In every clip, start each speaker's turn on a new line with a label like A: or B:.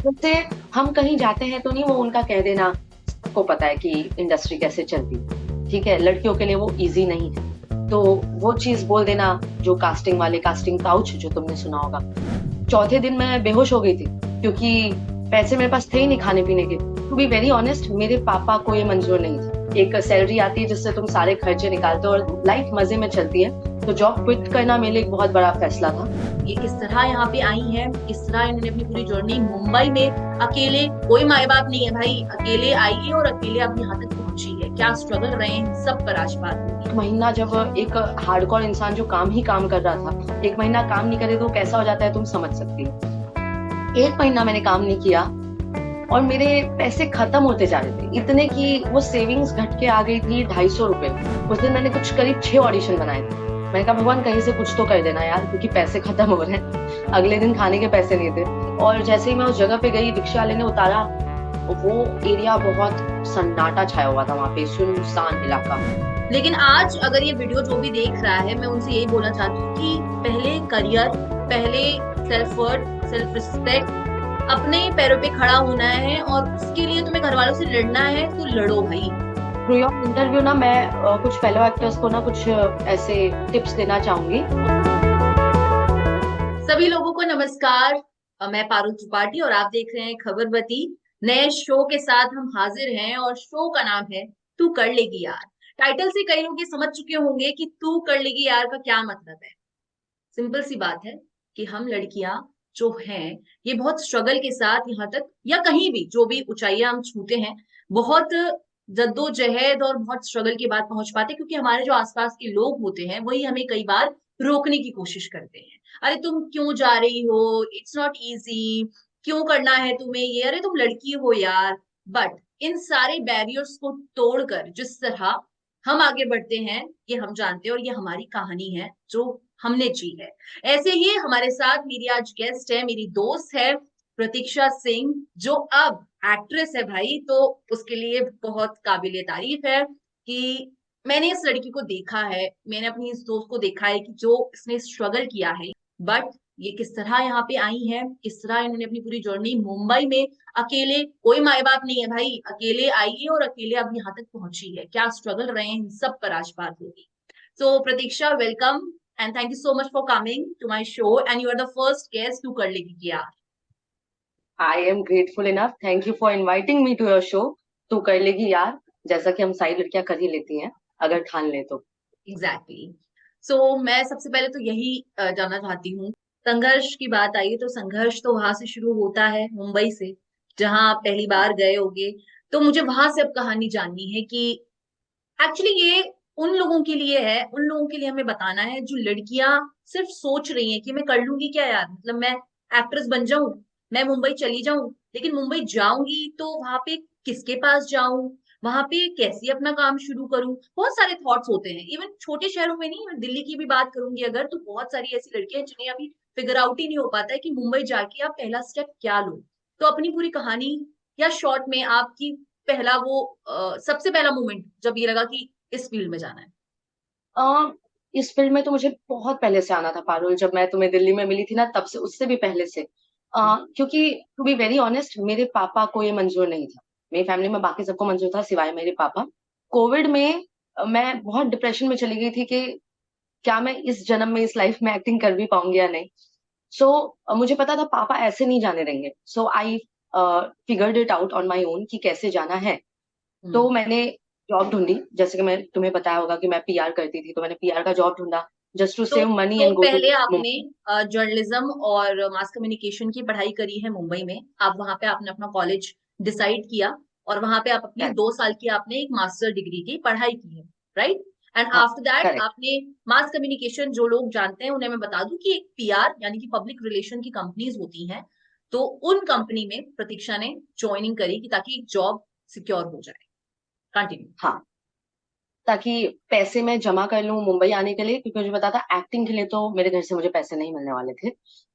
A: जैसे हम कहीं जाते हैं तो नहीं वो उनका कह देना, सबको पता है कि इंडस्ट्री कैसे चलती है, ठीक है, लड़कियों के लिए वो इजी नहीं है, तो वो चीज बोल देना। जो कास्टिंग वाले, कास्टिंग काउच जो तुमने सुना होगा, चौथे दिन मैं बेहोश हो गई थी, क्योंकि पैसे मेरे पास थे ही नहीं खाने पीने के। टू बी वेरी ऑनेस्ट, मेरे पापा को ये मंजूर नहीं था। एक सैलरी आती है जिससे तुम सारे खर्चे निकालते हो और लाइफ मजे में चलती है, तो जॉब क्विट करना मेरे लिए एक बहुत बड़ा फैसला था।
B: ये किस तरह यहाँ पे आई हैं, किस तरह इन्होंने अपनी पूरी जर्नी मुंबई में अकेले, कोई माए बाप नहीं है भाई, अकेले आई है और अकेले अब यहाँ तक पहुंची है, क्या स्ट्रगल रहे हैं, सब पर आज बात होगी।
A: एक महीना जब एक हार्डकोर इंसान जो काम ही काम कर रहा था, एक महीना काम नहीं करे तो कैसा हो जाता है तुम समझ सकती हो। एक महीना मैंने काम नहीं किया और मेरे पैसे खत्म होते जा रहे थे, इतने कि वो सेविंग्स घट के आ गई थी 250 रुपए। उस दिन मैंने कुछ करीब 6 ऑडिशन बनाए थे। मैंने कहा भगवान कहीं से कुछ तो कर देना यार, क्योंकि पैसे खत्म हो रहे हैं, अगले दिन खाने के पैसे नहीं थे। और जैसे ही मैं उस जगह पे गई, रिक्शा लेने उतारा, वो एरिया बहुत सन्नाटा छाया हुआ था, वहां पे सुनसान इलाका।
B: लेकिन आज अगर ये वीडियो जो भी देख रहा है, मैं उनसे यही बोलना चाहती हूँ कि पहले करियर, पहले सेल्फ वर्थ, सेल्फ रिस्पेक्ट, अपने पैरों पे खड़ा होना है और उसके लिए तुम्हें घर वालों से लड़ना है तो लड़ो भाई।
A: थ्रू योर इंटरव्यू ना मैं कुछ फेलो एक्टर्स को ना कुछ ऐसे टिप्स देना चाहूंगी।
B: सभी लोगों को नमस्कार। मैं पारुल त्रिपाठी और आप देख रहे हैं खबरवती। नए शो के साथ हम हाजिर हैं और शो का नाम है तू कर लेगी यार। टाइटल से कई लोग ये समझ चुके होंगे कि तू कर लेगी यार का क्या मतलब है। सिंपल सी बात है कि हम लड़कियां जो हैं, ये बहुत स्ट्रगल के साथ यहाँ तक या कहीं भी जो भी ऊंचाइयां हम छूते हैं, बहुत जद्दोजहद और बहुत स्ट्रगल के बाद पहुंच पाते हैं, क्योंकि हमारे जो आसपास के लोग होते हैं वही हमें कई बार रोकने की कोशिश करते हैं। अरे तुम क्यों जा रही हो, इट्स नॉट इजी, क्यों करना है तुम्हें ये, अरे तुम लड़की हो यार। बट इन सारे बैरियर्स को तोड़कर जिस तरह हम आगे बढ़ते हैं, ये हम जानते हैं और ये हमारी कहानी है जो हमने जी है। ऐसे ही हमारे साथ मेरी आज गेस्ट है, मेरी दोस्त है प्रतीक्षा सिंह, जो अब एक्ट्रेस है भाई, तो उसके लिए बहुत काबिले तारीफ है कि मैंने इस लड़की को देखा है, मैंने अपनी इस दोस्त को देखा है कि जो इसने स्ट्रगल किया है। बट ये किस तरह यहाँ पे आई है, किस तरह इन्होंने अपनी पूरी जर्नी मुंबई में अकेले, कोई माए बाप नहीं है भाई, अकेले आई है और अकेले अब यहाँ तक पहुंची है, क्या स्ट्रगल रहे हैं, इन सब पर आज बात होगी। So Pratiksha, welcome and thank you so much for coming to my show. And you are the first guest to कर लेगी क्या।
A: I am grateful enough, thank you for inviting me to your show. तू कर लेगी यार, जैसा कि हम सारी लड़कियां कर ही लेती हैं अगर ठान ले तो।
B: Exactly exactly. So मैं सबसे पहले तो यही जानना चाहती हूँ, संघर्ष की बात आई है तो संघर्ष तो वहां से शुरू होता है, मुंबई से, जहां आप पहली बार गए होगे। तो मुझे वहां से अब कहानी जाननी है कि एक्चुअली ये उन लोगों के लिए है, उन लोगों के लिए हमें बताना है जो लड़कियां सिर्फ सोच रही हैं कि मैं कर लूंगी क्या यार, मतलब मैं एक्ट्रेस बन जाऊं, मैं मुंबई चली जाऊं, लेकिन मुंबई जाऊंगी तो वहां पे किसके पास जाऊं, वहां पे कैसे अपना काम शुरू करूं, बहुत सारे थॉट्स होते हैं। इवन छोटे शहरों में नहीं, मैं दिल्ली की भी बात करूंगी अगर, तो बहुत सारी ऐसी लड़कियां हैं जिन्हें अभी फिगर आउट ही नहीं हो पाता है कि मुंबई जाके आप पहला स्टेप क्या लो। तो अपनी पूरी कहानी या शॉर्ट में आपकी पहला वो सबसे पहला मोमेंट जब ये लगा कि इस फील्ड में जाना है।
A: अ, इस फील्ड में तो मुझे बहुत पहले से आना था पारुल, जब मैं तुम्हें दिल्ली में मिली थी ना तब से, उससे भी पहले से। क्योंकि टू बी वेरी ऑनेस्ट, मेरे पापा को ये मंजूर नहीं था। मेरी फैमिली में बाकी सबको मंजूर था सिवाय मेरे पापा। कोविड में मैं बहुत डिप्रेशन में चली गई थी कि क्या मैं इस जन्म में, इस लाइफ में एक्टिंग कर भी पाऊंगी या नहीं। सो मुझे पता था पापा ऐसे नहीं जाने देंगे, so I figured it out on my own कि कैसे जाना है। तो
B: हम्म।
A: मैंने जॉब ढूंढी, जैसे कि मैं तुम्हें बताया होगा कि मैं पीआर करती थी, तो मैंने पीआर का जॉब ढूंढा जस्ट टू
B: तो
A: सेव मनी
B: तो
A: एंड गो टू
B: पहले आपने
A: मुंबई।
B: जर्नलिज्म और मास कम्युनिकेशन की पढ़ाई करी है मुंबई में, आप वहां पे आपने अपना कॉलेज डिसाइड किया और वहां पे आप अपनी
A: करेक्ट।
B: 2 साल की आपने एक मास्टर डिग्री की पढ़ाई की है, राइट। एंड
A: हाँ,
B: आफ्टर दैट
A: करेक्ट।
B: आपने मास कम्युनिकेशन, जो लोग जानते हैं उन्हें मैं बता दूं कि एक पीआर यानी कि पब्लिक रिलेशन की कंपनीज होती हैं, तो उन कंपनी में प्रतीक्षा ने ज्वाइनिंग करी कि ताकि जॉब सिक्योर हो जाए। कंटिन्यू।
A: हाँ, ताकि पैसे मैं जमा कर लूं मुंबई आने के लिए, क्योंकि मुझे पता था एक्टिंग के लिए तो मेरे घर से मुझे पैसे नहीं मिलने वाले थे।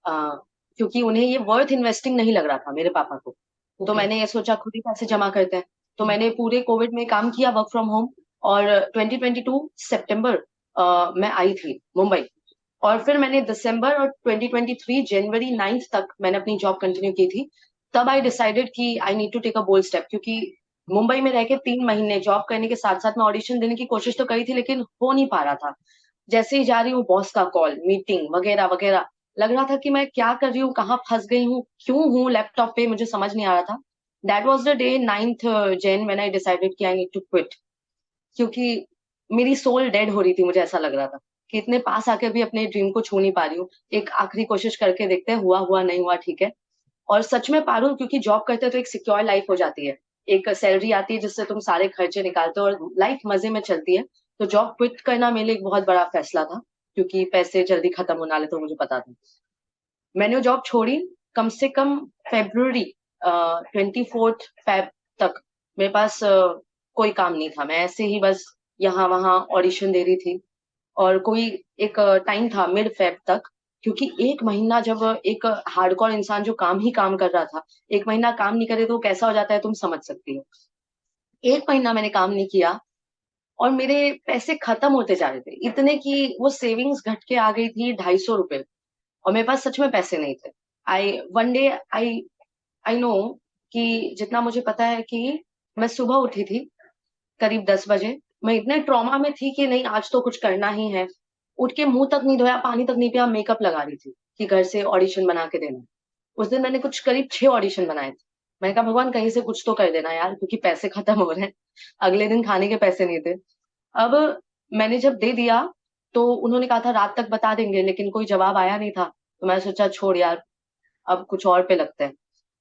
A: क्योंकि उन्हें ये वर्थ इन्वेस्टिंग नहीं लग रहा था मेरे पापा को। तो
B: ओके।
A: मैंने ये सोचा खुद ही पैसे जमा करते हैं। तो मैंने पूरे कोविड में काम किया वर्क फ्रॉम होम। और 2022 सितंबर मैं आई थी मुंबई। और फिर मैंने दिसंबर और 2023 जनवरी 9 तक मैंने अपनी जॉब कंटिन्यू की थी। तब आई डिसाइडेड कि I need to take a bold step, क्योंकि मुंबई में रह के 3 महीने जॉब करने के साथ साथ मैं ऑडिशन देने की कोशिश तो करी थी, लेकिन हो नहीं पा रहा था। जैसे ही जा रही हूँ बॉस का कॉल, मीटिंग वगैरह वगैरह, लग रहा था कि मैं क्या कर रही हूँ, कहाँ फंस गई हूँ, क्यों हूँ लैपटॉप पे, मुझे समझ नहीं आ रहा था। That was the day 9th Jan when I decided कि आई नीड टू क्विट, क्योंकि मेरी सोल डेड हो रही थी। मुझे ऐसा लग रहा था कि इतने पास आके भी अपने ड्रीम को छू नहीं पा रही हूँ। एक आखिरी कोशिश करके देखते हैं, हुआ हुआ नहीं हुआ ठीक है। और सच में पारुल, क्योंकि जॉब करते हो तो एक सिक्योर लाइफ हो जाती है, एक सैलरी आती है जिससे तुम सारे खर्चे निकालते हो और लाइफ मजे में चलती है। तो जॉब क्विट करना मेरे लिए एक बहुत बड़ा फैसला था, क्योंकि पैसे जल्दी खत्म होने वाले तो मुझे पता था। मैंने वो जॉब छोड़ी कम से कम फेब्रुवरी 24th Feb तक। मेरे पास कोई काम नहीं था, मैं ऐसे ही बस यहाँ वहाँ ऑडिशन दे रही थी। और कोई एक टाइम था मिड फेब तक, क्योंकि 1 महीना जब एक हार्डकोर इंसान जो काम ही काम कर रहा था, 1 महीना काम नहीं करे तो वो कैसा हो जाता है तुम समझ सकती हो। 1 महीना मैंने काम नहीं किया और मेरे पैसे खत्म होते जा रहे थे, इतने कि वो सेविंग्स घट के आ गई थी 250 रुपए, और मेरे पास सच में पैसे नहीं थे। I one day I I know कि जितना मुझे पता है कि मैं सुबह उठी थी करीब 10 बजे। मैं इतने ट्रॉमा में थी कि नहीं आज तो कुछ करना ही है। उठ के मुंह तक नहीं धोया, पानी तक नहीं पिया, मेकअप लगा रही थी कि घर से ऑडिशन बना के देना। उस दिन मैंने कुछ करीब 6 ऑडिशन बनाए थे। मैंने कहा भगवान कहीं से कुछ तो कर देना यार, क्योंकि पैसे खत्म हो रहे हैं। अगले दिन खाने के पैसे नहीं थे। अब मैंने जब दे दिया तो उन्होंने कहा था रात तक बता देंगे, लेकिन कोई जवाब आया नहीं था। तो मैं सोचा छोड़ यार, अब कुछ और पे लगते हैं।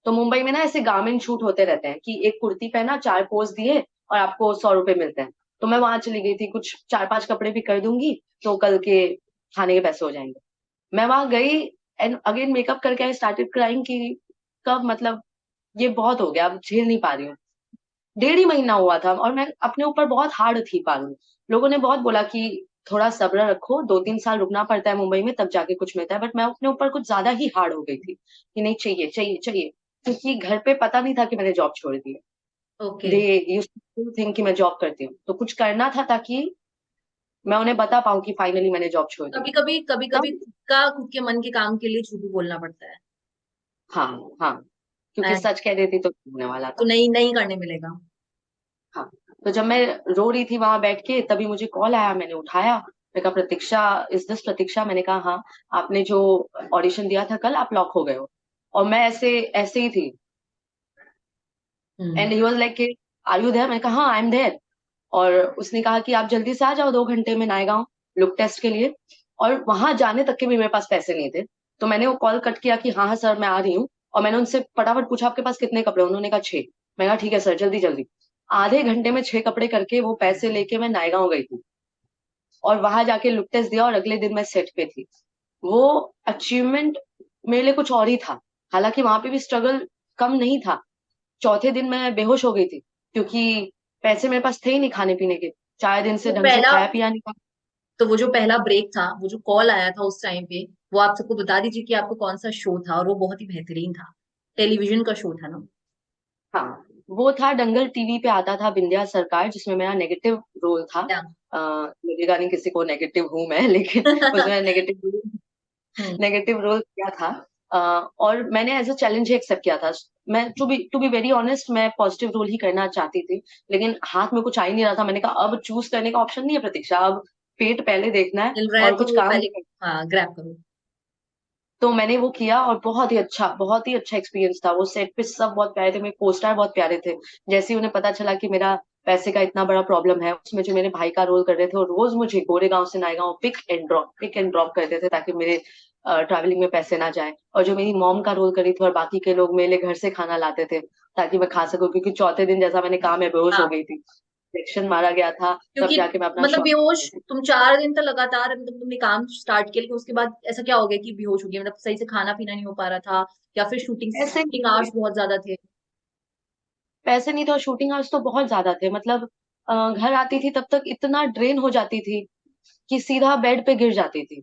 A: तो मुंबई में ना ऐसे गारमेंट शूट होते रहते हैं कि एक कुर्ती पहना, 4 पोज दिए और आपको 100 रुपए मिलते हैं। तो मैं वहां चली गई थी, कुछ 4-5 कपड़े भी कर दूंगी तो कल के खाने के पैसे हो जाएंगे। मैं वहां गई एंड अगेन मेकअप करके आई स्टार्टेड क्राइंग कि कब मतलब ये बहुत हो गया, अब झेल नहीं पा रही हूँ। 1.5 ही महीना हुआ था और मैं अपने ऊपर बहुत हार्ड थी पारू। लोगों ने बहुत बोला कि थोड़ा सब्र रखो, 2-3 साल रुकना पड़ता है मुंबई में तब जाके कुछ मिलता है, बट मैं अपने ऊपर कुछ ज्यादा ही हार्ड हो गई थी कि नहीं चाहिए चाहिए चाहिए, क्योंकि घर पे पता नहीं था कि मैंने जॉब छोड़ दी है।
B: Okay.
A: They used to think कि मैं जॉब करती हूँ, तो कुछ करना था ताकि मैं उन्हें बता पाऊँ कि फाइनली मैंने जॉब छोड़ दी है।
B: कभी कभी
A: तब
B: खुद के मन के काम के लिए झूठ भी बोलना पड़ता है।
A: हाँ, हाँ, क्योंकि
B: And
A: सच कह देती तो होने वाला
B: तो
A: था।
B: नहीं नहीं करने मिलेगा।
A: हाँ, तो जब मैं रो रही थी वहां बैठ के तभी मुझे कॉल आया, मैंने उठाया। मैंने कहा प्रतीक्षा, इज दिस प्रतीक्षा? मैंने कहा हाँ, आपने जो ऑडिशन दिया था कल, आप लॉक हो गए हो। और मैं ऐसे ऐसे ही थी।
B: Hmm.
A: And he was like, are you there? मैंने कहा हाँ आई एम देयर। और उसने कहा कि आप जल्दी से आ जाओ 2 घंटे में नायगांव लुक टेस्ट के लिए। और वहां जाने तक के भी मेरे पास पैसे नहीं थे। तो मैंने वो कॉल कट किया कि हाँ हाँ सर मैं आ रही हूँ। और मैंने उनसे फटाफट पूछा आपके पास कितने कपड़े? उन्होंने कहा 6। मैं कहा ठीक है सर, जल्दी जल्दी। आधे घंटे में 6 कपड़े करके वो पैसे लेके मैं नायगांव गई थी। और वहां जाके लुक टेस्ट दिया और अगले दिन मैं सेट पे थी। वो अचीवमेंट मेरे लिए कुछ और ही था। हालांकि वहां पे भी स्ट्रगल कम नहीं था। चौथे दिन मैं बेहोश हो गई थी, क्योंकि पैसे मेरे पास थे ही नहीं खाने पीने के। 4 दिन से
B: वो
A: ढंग से
B: पहला
A: खाया पिया नहीं था।
B: तो वो जो पहला ब्रेक था, वो जो कॉल आया था उस टाइम पे, वो आप सबको बता दीजिए कि आपको कौन सा शो था, और वो बहुत ही बेहतरीन था। टेलीविजन का शो था ना?
A: हाँ, वो था दंगल टीवी पे आता था, बिंदिया सरकार, जिसमें मेरा नेगेटिव रोल था।
B: क्या?
A: लगेगा नहीं किसी को नेगेटिव हूं मैं, लेकिन उसमें नेगेटिव
B: हम्म।
A: नेगेटिव रोल किया था। और मैंने एज अ चैलेंज ही एक्सेप्ट किया था। मैं टू बी वेरी ऑनेस्ट, मैं पॉजिटिव रोल ही करना चाहती थी, लेकिन हाथ में कुछ आ ही नहीं रहा था। मैंने कहा अब चूज करने का ऑप्शन नहीं है प्रतीक्षा, अब पेट पहले देखना है
B: मिल रहा है
A: और
B: तो
A: कुछ
B: वो
A: काम
B: पहले,
A: भी करना है।
B: हाँ, ग्रैब करो।
A: तो मैंने वो किया और बहुत ही अच्छा एक्सपीरियंस था। वो सेट पे सब बहुत प्यारे थे, मेरे कोस्टार बहुत प्यारे थे। जैसे ही उन्हें पता चला कि मेरा पैसे का इतना बड़ा प्रॉब्लम है, उसमें जो मेरे भाई का रोल कर रहे थे और रोज मुझे गोरेगांव से नायगांव पिक एंड ड्रॉप करते थे ताकि मेरे ट्रैवलिंग में पैसे ना जाए। और जो मेरी मॉम का रोल करी थी और बाकी के लोग मेरे लिए घर से खाना लाते थे ताकि मैं खा सकूं, क्योंकि चौथे दिन जैसा मैंने कहा मैं बेहोश हो
B: हाँ,
A: गई थी। इंजेक्शन मारा गया था, तब
B: क्योंकि
A: जाके मैं अपना
B: मतलब
A: शॉट।
B: बेहोश तुम 4 दिन तक लगातार, मतलब तुमने काम स्टार्ट किया, लेकिन उसके बाद ऐसा क्या हो गया कि बेहोश हो गया? मतलब सही से खाना पीना नहीं हो पा रहा था, या फिर शूटिंग
A: ऐसे
B: शूटिंग आवर्स बहुत ज्यादा थे?
A: पैसे नहीं थे और शूटिंग आवर्स तो बहुत ज्यादा थे। मतलब घर आती थी तब तक इतना ड्रेन हो जाती थी कि सीधा बेड पे गिर जाती थी।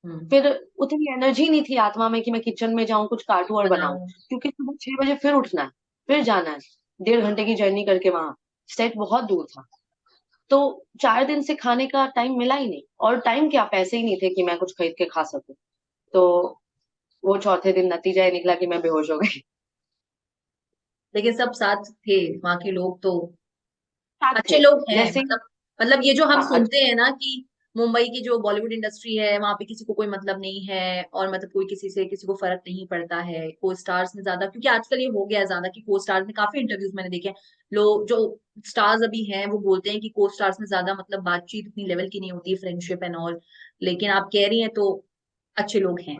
B: हम्म।
A: फिर उतनी एनर्जी नहीं थी आत्मा में कि मैं किचन में जाऊं, कुछ काटूं और बनाऊं,
B: बनाओ।
A: क्योंकि सुबह 6 बजे फिर उठना है, फिर जाना है 1.5 घंटे की जर्नी करके वहां। सेट बहुत दूर था। तो 4 दिन से खाने का टाइम मिला ही नहीं, और टाइम क्या, पैसे ही नहीं थे कि मैं कुछ खरीद के खा सकूं। तो वो चौथे दिन नतीजा ये निकला कि मैं बेहोश हो गई।
B: लेकिन सब साथ थे वहां के लोग तो
A: साथ
B: अच्छे
A: थे
B: लोग हैं,
A: जैसे।
B: मतलब ये जो हम
A: हाँ
B: सुनते हैं ना कि मुंबई की जो बॉलीवुड इंडस्ट्री है वहां पे किसी को कोई मतलब नहीं है, और मतलब कोई किसी से किसी को फर्क नहीं पड़ता है, को स्टार्स में ज्यादा, क्योंकि आजकल ये हो गया है ज्यादा कि को स्टार्स में, काफी इंटरव्यूज मैंने देखे हैं, लोग जो स्टार्स अभी हैं वो बोलते हैं कि को स्टार्स में ज्यादा मतलब बातचीत इतनी लेवल की नहीं होती, फ्रेंडशिप एंड ऑल। लेकिन आप कह रही हैं तो अच्छे लोग हैं।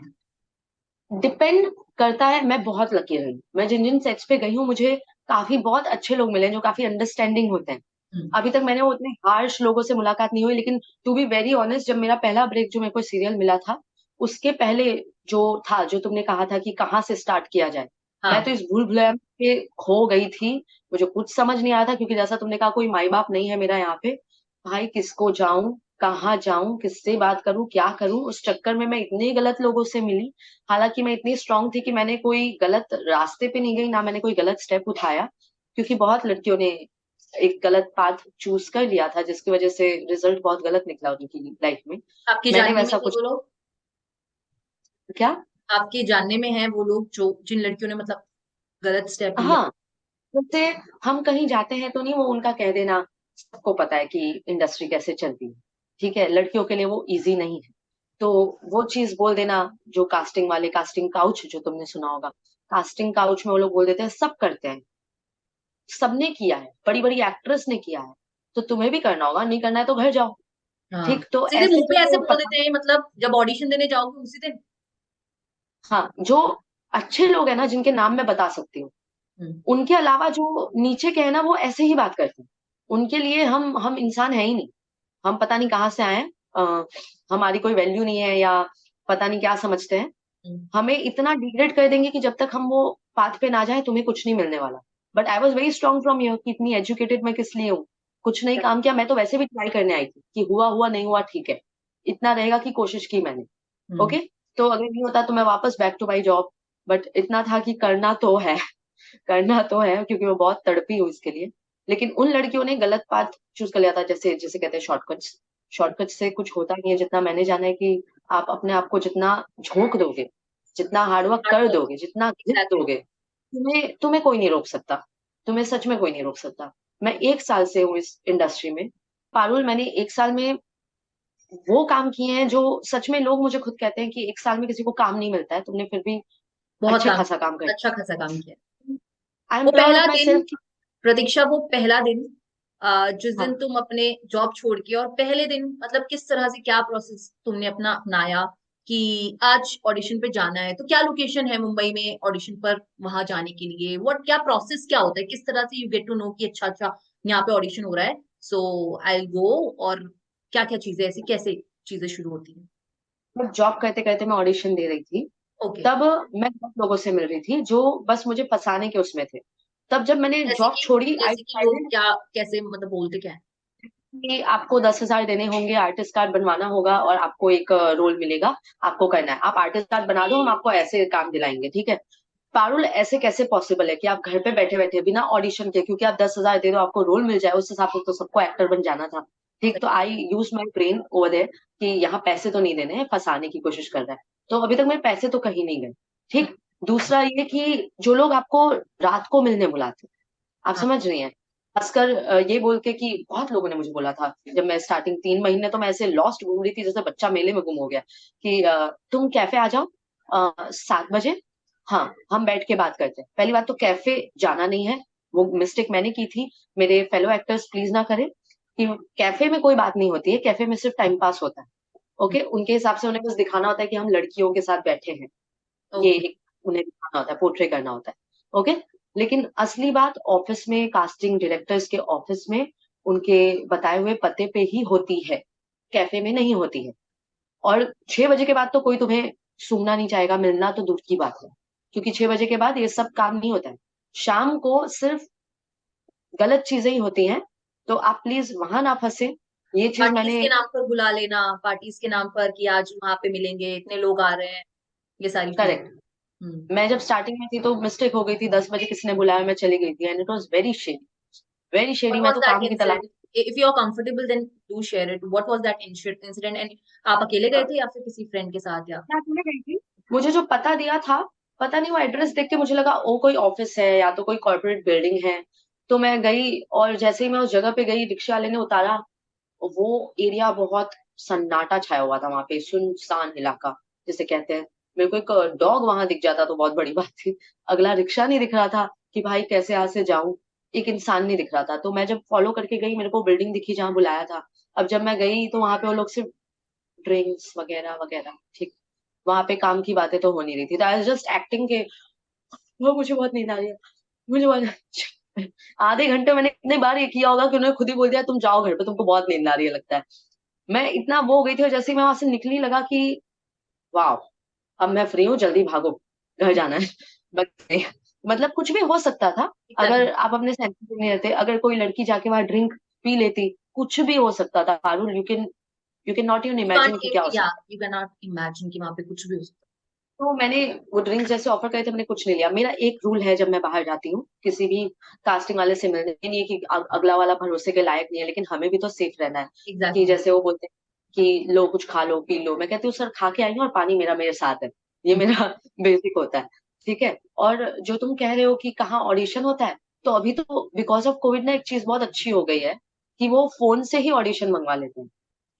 A: डिपेंड करता है। मैं बहुत लकी रही, मैं जिन जिन सेट्स पे गई हूँ मुझे काफी बहुत अच्छे लोग मिले हैं जो काफी अंडरस्टैंडिंग होते हैं।
B: हम्म।
A: अभी तक मैंने वो उतने हार्श लोगों से मुलाकात नहीं हुई, लेकिन टू बी वेरी ऑनेस्ट, जब मेरा पहला ब्रेक जो मेरे को सीरियल मिला था उसके पहले जो था, जो तुमने कहा था कि कहाँ से स्टार्ट किया जाए, मैं तो
B: हाँ।
A: इस भूल भुलैया के खो गई थी। मुझे कुछ समझ नहीं आया था, क्योंकि जैसा तुमने कहा कोई माई बाप नहीं है मेरा यहाँ पे। भाई किसको जाऊं, कहाँ जाऊं, किससे बात करूं, क्या करूं, उस चक्कर में मैं इतने गलत लोगों से मिली। हालांकि मैं इतनी स्ट्रांग थी कि मैंने कोई गलत रास्ते पे नहीं गई, ना मैंने कोई गलत स्टेप उठाया, क्योंकि बहुत लड़कियों ने एक गलत पाथ चूज कर लिया था जिसकी वजह से रिजल्ट बहुत गलत निकला उनकी लाइफ में।
B: आपके
A: मैंने
B: जानने में
A: वैसा
B: है
A: कुछ।
B: वो लोग?
A: क्या?
B: आपके जानने में है वो लोग जो जिन लड़कियों ने मतलब गलत स्टेप लिया?
A: हाँ, जैसे हम कहीं जाते हैं तो नहीं वो उनका कह देना, सबको पता है कि इंडस्ट्री कैसे चलती है, ठीक है, लड़कियों के लिए वो इजी नहीं है, तो वो चीज बोल देना। जो कास्टिंग वाले, कास्टिंग काउच जो तुमने सुना होगा, कास्टिंग काउच में वो लोग बोल देते हैं सब करते हैं, सबने किया है, बड़ी बड़ी एक्ट्रेस ने किया है, तो तुम्हें भी करना होगा, नहीं करना है तो घर जाओ।
B: हाँ,
A: ठीक, तो
B: सीधे
A: ऐसे
B: मुंह पे ऐसे
A: करके
B: बोल देते हैं, मतलब जब ऑडिशन देने जाओगे उसी दिन।
A: हाँ, जो अच्छे लोग हैं ना जिनके नाम मैं बता सकती हूँ,
B: हम्म।
A: उनके अलावा जो नीचे के हैं ना वो ऐसे ही बात करते हैं। उनके लिए हम इंसान है ही नहीं, हम पता नहीं कहाँ से आए हैं, हमारी कोई वैल्यू नहीं है, या पता नहीं क्या समझते हैं।
B: हम्म।
A: हमें इतना डिग्रेड कर देंगे कि जब तक हम वो पाथ पे ना जाए तुम्हें कुछ नहीं मिलने वाला। But I was very strong from यर कि इतनी एजुकेटेड मैं किस लिए हूँ, कुछ नहीं काम किया, मैं तो वैसे भी ट्राई करने आई थी कि हुआ हुआ नहीं हुआ ठीक है, इतना रहेगा कि कोशिश की मैंने।
B: हम्म।
A: ओके, तो अगर नहीं होता तो मैं वापस back to my job. But इतना था कि करना तो है, करना तो है, क्योंकि मैं बहुत तड़पी हूँ इसके लिए। लेकिन उन लड़कियों ने गलत पाथ चूज कर लिया था, जैसे जैसे कहते हैं शॉर्टकट्स। शॉर्टकट से कुछ होता नहीं है, जितना मैंने जाना है कि आप अपने आप को जितना झोंक दोगे, जितना हार्डवर्क
B: हार्ड
A: कर
B: वर्क।
A: दोगे, जितना घिस
B: एग्जैक्टली।
A: दोगे, तुम्हें तुम्हें कोई नहीं रोक सकता। तुम्हें सच में कोई नहीं रोक सकता। मैं 1 साल से हूँ इस इंडस्ट्री में, पारुल, मैंने 1 साल में वो काम किए हैं जो सच में लोग मुझे खुद कहते हैं कि 1 साल में किसी को काम नहीं मिलता है, तुमने फिर भी
B: बहुत
A: अच्छे
B: काम,
A: खासा काम कर।
B: अच्छा खासा काम किया।
A: आई एम
B: वो
A: प्राउड
B: पहला
A: ऑफ माई
B: दिन,
A: सेल्फ।
B: प्रतीक्षा, वो पहला दिन जिस दिन
A: हाँ,
B: तुम अपने जॉब छोड़ के, और पहले दिन मतलब किस तरह से क्या प्रोसेस तुमने अपना अपनाया कि आज ऑडिशन पे जाना है, तो क्या लोकेशन है मुंबई में ऑडिशन पर वहां जाने के लिए, व्हाट, क्या प्रोसेस क्या होता है, किस तरह से यू गेट टू नो कि अच्छा अच्छा यहाँ पे ऑडिशन हो रहा है, सो आई गो, और क्या क्या चीजें ऐसी, कैसे चीजें शुरू होती हैं?
A: मैं जॉब करते करते मैं ऑडिशन दे रही थी,
B: ओके।
A: तब मैं बहुत लोगों से मिल रही थी जो बस मुझे फंसाने के उसमें थे। तब जब मैंने जॉब छोड़ी, आई
B: जैसे कि लोग
A: डिसाइडेड
B: क्या, कैसे मतलब बोलते क्या है?
A: कि आपको 10,000 देने होंगे, आर्टिस्ट कार्ड बनवाना होगा और आपको एक रोल मिलेगा, आपको करना है, आप आर्टिस्ट कार्ड बना दो, हम आपको ऐसे काम दिलाएंगे, ठीक है। पारुल, ऐसे कैसे पॉसिबल है कि आप घर पे बैठे बैठे बिना ऑडिशन के, क्योंकि आप 10,000 दे दो आपको रोल मिल जाए, उस हिसाब से तो सबको एक्टर बन जाना था। ठीक, तो
B: सही।
A: I use my brain over there कि यहाँ पैसे तो नहीं देने हैं, फंसाने की कोशिश कर रहा है। तो अभी तक मेरे पैसे तो कहीं नहीं गए। ठीक, दूसरा ये कि जो लोग आपको रात को मिलने बुलाते, आप
B: हाँ।
A: समझ रही हैं, खासकर ये बोल के कि बहुत लोगों ने मुझे बोला था, जब मैं स्टार्टिंग 3 महीने तो मैं ऐसे लॉस्ट घूम रही थी जैसे बच्चा मेले में गुम हो गया, कि तुम कैफे आ जाओ 7 बजे, हाँ हम बैठ के बात करते हैं। पहली बात तो कैफे जाना नहीं है, वो मिस्टेक मैंने की थी, मेरे फेलो एक्टर्स प्लीज ना करें, कि कैफे में कोई बात नहीं होती है, कैफे में सिर्फ टाइम पास होता है। ओके, उनके हिसाब से उन्हें बस दिखाना होता है कि हम लड़कियों के साथ बैठे हैं, ये
B: ओके।
A: एक उन्हें दिखाना होता है, पोर्ट्रे करना होता है। ओके, लेकिन असली बात ऑफिस में, कास्टिंग डायरेक्टर्स के ऑफिस में, उनके बताए हुए पते पे ही होती है, कैफे में नहीं होती है। और 6 बजे के बाद तो कोई तुम्हें सूंघना नहीं चाहेगा, मिलना तो दूर की बात है, क्योंकि 6 बजे के बाद ये सब काम नहीं होता है। शाम को सिर्फ गलत चीजें ही होती हैं, तो आप प्लीज वहां ना फंसे। ये चीज
B: पार्टीज
A: मैंने।
B: के नाम पर बुला लेना, पार्टीज के नाम पर कि आज वहां पे मिलेंगे, इतने लोग आ रहे हैं, ये सारी चीजें।
A: करेक्ट,
B: हम्म।
A: मैं जब स्टार्टिंग में थी तो मिस्टेक हो गई थी, 10 बजे किसी ने बुलाया, मैं चली गई थी, and it was very shady, very shady.
B: What
A: मैं
B: वाज
A: तो
B: दैट
A: काम की तलाश।
B: Incident? If you are comfortable then do share it, what was that incident, and आप अकेले गए थे या फिर किसी फ्रेंड के साथ, या?
A: मैं अकेले गई थी, मुझे जो पता दिया था पता नहीं वो एड्रेस देख के मुझे लगा वो कोई ऑफिस है या तो कोई कॉर्पोरेट बिल्डिंग है। तो मैं गई और जैसे ही मैं उस जगह पे गई, रिक्शा वाले ने उतारा। वो एरिया बहुत सन्नाटा छाया हुआ था, वहां पे सुनसान इलाका जिसे कहते हैं। मेरे को एक डॉग वहां दिख जाता तो बहुत बड़ी बात थी। अगला रिक्शा नहीं दिख रहा था कि भाई कैसे यहाँ से जाऊं। एक इंसान नहीं दिख रहा था, तो मैं जब फॉलो करके गई मेरे को बिल्डिंग दिखी जहाँ बुलाया था। अब जब मैं गई तो वहां पे वो लोग सिर्फ ड्रिंक्स वगैरह वगैरह, ठीक। वहां पे काम की बातें तो हो नहीं रही थी, आई वाज जस्ट एक्टिंग के। वो मुझे बहुत नींद आ रही है, मुझे बहुत आधे घंटे मैंने इतने बार ये किया होगा कि उन्होंने खुद ही बोल दिया तुम जाओ घर पे, तुमको बहुत नींद आ रही है लगता है। मैं इतना वो हो गई थी, और जैसे ही मैं वहां से निकली लगा कि वाह, अब मैं फ्री हूँ, जल्दी भागो, घर जाना है। बस नहीं। मतलब कुछ भी हो सकता था
B: एग्जैक्टली।
A: अगर आप अपने सेंसेस में नहीं रहते। अगर कोई लड़की जाके वहां ड्रिंक पी लेती, कुछ भी हो सकता था Parul. You can not even
B: you
A: imagine कि क्या हो
B: कांट, या
A: सकता।
B: यू कैन नॉट इमेजिन कि वहां पे कुछ भी हो सकता
A: तो मैंने वो ड्रिंक्स जैसे ऑफर करे थे, मैंने कुछ नहीं लिया। मेरा एक रूल है जब मैं बाहर जाती हूँ किसी भी कास्टिंग वाले से मिलने, ये नहीं है कि अगला वाला भरोसे के लायक नहीं है, लेकिन हमें भी तो सेफ रहना है।
B: है।
A: कि
B: एग्जैक्टली।
A: जैसे वो बोलते हैं कि लो कुछ खा लो पी लो, मैं कहती हूँ सर खा के आई हूँ और पानी मेरा मेरे साथ है। ये मेरा बेसिक होता है। ठीक है। और जो तुम कह रहे हो कि कहाँ ऑडिशन होता है, तो अभी तो बिकॉज ऑफ कोविड ना एक चीज बहुत अच्छी हो गई है कि वो फोन से ही ऑडिशन मंगवा लेते हैं।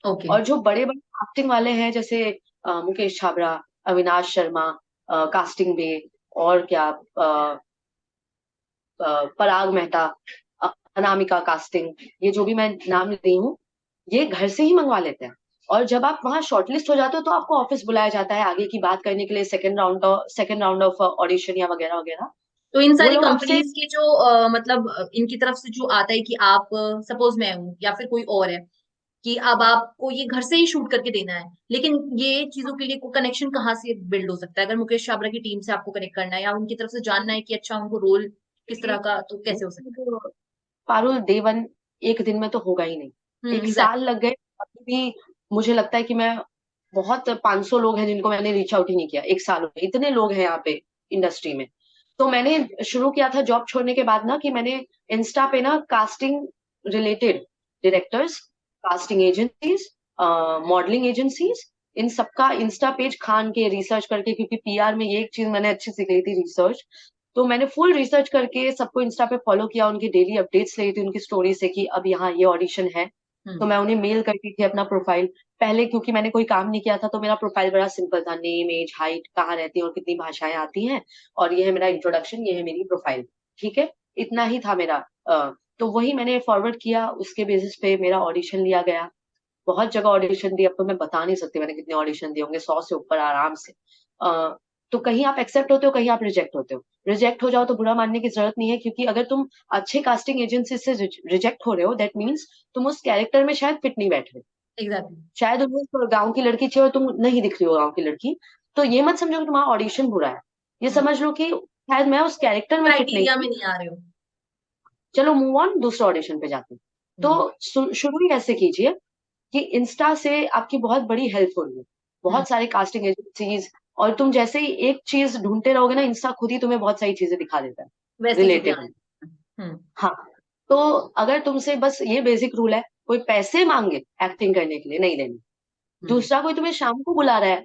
B: ओके।
A: और जो बड़े बड़े कास्टिंग वाले हैं जैसे मुकेश छाबड़ा, अविनाश शर्मा, कास्टिंग बे, और क्या, पराग मेहता, अनामिका कास्टिंग, ये जो भी मैं नाम ले रही हूँ, ये घर से ही मंगवा लेते हैं। और जब आप वहां शॉर्टलिस्ट हो जाते हो तो आपको ऑफिस बुलाया जाता है आगे की बात करने के लिए, सेकंड राउंड ऑफ ऑडिशन या वगैरह वगैरह।
B: तो इन
A: वो
B: सारी
A: लोग आपसे,
B: कंपनीज के जो मतलब इनकी तरफ से जो आता है कि आप, सपोज मैं हूँ या फिर कोई और है, कि अब आपको ये घर से ही शूट करके देना है, लेकिन ये चीजों के लिए को कनेक्शन कहाँ से बिल्ड हो सकता है? अगर मुकेश छाबड़ा की टीम से आपको कनेक्ट करना है या उनकी तरफ से जानना है कि अच्छा उनको रोल किस तरह का, तो कैसे हो सकता
A: पारुल देवन एक दिन में तो होगा ही नहीं।
B: है?
A: एक साल
B: एग्जैक्टली।
A: लग गए। अभी भी मुझे लगता है कि मैं बहुत 500 लोग हैं जिनको मैंने रीच आउट ही नहीं किया एक साल में, इतने लोग हैं यहाँ पे इंडस्ट्री में। तो मैंने शुरू किया था जॉब छोड़ने के बाद ना कि मैंने इंस्टा पे ना casting related directors, casting agencies, modelling agencies, इन सबका इंस्टा पेज खान के रिसर्च करके, क्योंकि पीआर में ये एक चीज मैंने अच्छी सीख ली थी, रिसर्च। तो मैंने फुल रिसर्च करके सबको इंस्टा पे फॉलो किया, उनकी डेली अपडेट्स ली थी उनकी स्टोरी से कि अब यहाँ ये ऑडिशन है। तो
B: हम्म।
A: मैं उन्हें मेल करती थी अपना प्रोफाइल। पहले क्योंकि मैंने कोई काम नहीं किया था तो मेरा प्रोफाइल बड़ा सिंपल था, नेम एज हाइट कहाँ रहती है और कितनी भाषाएं आती हैं, और ये है मेरा इंट्रोडक्शन, ये है मेरी प्रोफाइल। ठीक है। इतना ही था मेरा। तो वही मैंने फॉरवर्ड किया, उसके बेसिस पे मेरा ऑडिशन लिया गया। बहुत जगह ऑडिशन दिए, अब तो मैं बता नहीं सकती मैंने कितने ऑडिशन दिए होंगे, 100 से ऊपर आराम से। तो कहीं आप एक्सेप्ट होते हो, कहीं आप रिजेक्ट होते हो। रिजेक्ट हो जाओ तो बुरा मानने की जरूरत नहीं है, क्योंकि अगर तुम अच्छे कास्टिंग एजेंसी से रिजेक्ट हो रहे हो, दैट मीन्स तुम उस कैरेक्टर में शायद फिट नहीं बैठ रहे।
B: एग्जैक्टली।
A: शायद उन्हें गाँव की लड़की चाहिए और तुम नहीं दिख रही हो गाँव की लड़की। तो ये मत समझो कि तुम्हारा ऑडिशन बुरा है, ये समझ लो कि शायद मैं उस कैरेक्टर में फिट नहीं
B: क्राइटेरिया में
A: थी।
B: नहीं आ रहे हो।
A: चलो मूव ऑन, दूसरे ऑडिशन पे जाते हैं।
B: हम्म।
A: तो शुरू ही ऐसे कीजिए कि इंस्टा से आपकी बहुत बड़ी हेल्प हो रही है,
B: हम्म।
A: बहुत सारे कास्टिंग एजेंसीज। और तुम जैसे ही एक चीज ढूंढते रहोगे ना, इंस्टा खुद ही तुम्हें बहुत सारी चीजें दिखा देता है
B: वैसे ही वो भी
A: रिलेटेबल।
B: आने। हम्म।
A: हाँ। तो अगर तुमसे बस ये बेसिक रूल है, कोई पैसे मांगे एक्टिंग करने के लिए नहीं देने।
B: हम्म।
A: दूसरा, कोई तुम्हें शाम को बुला रहा है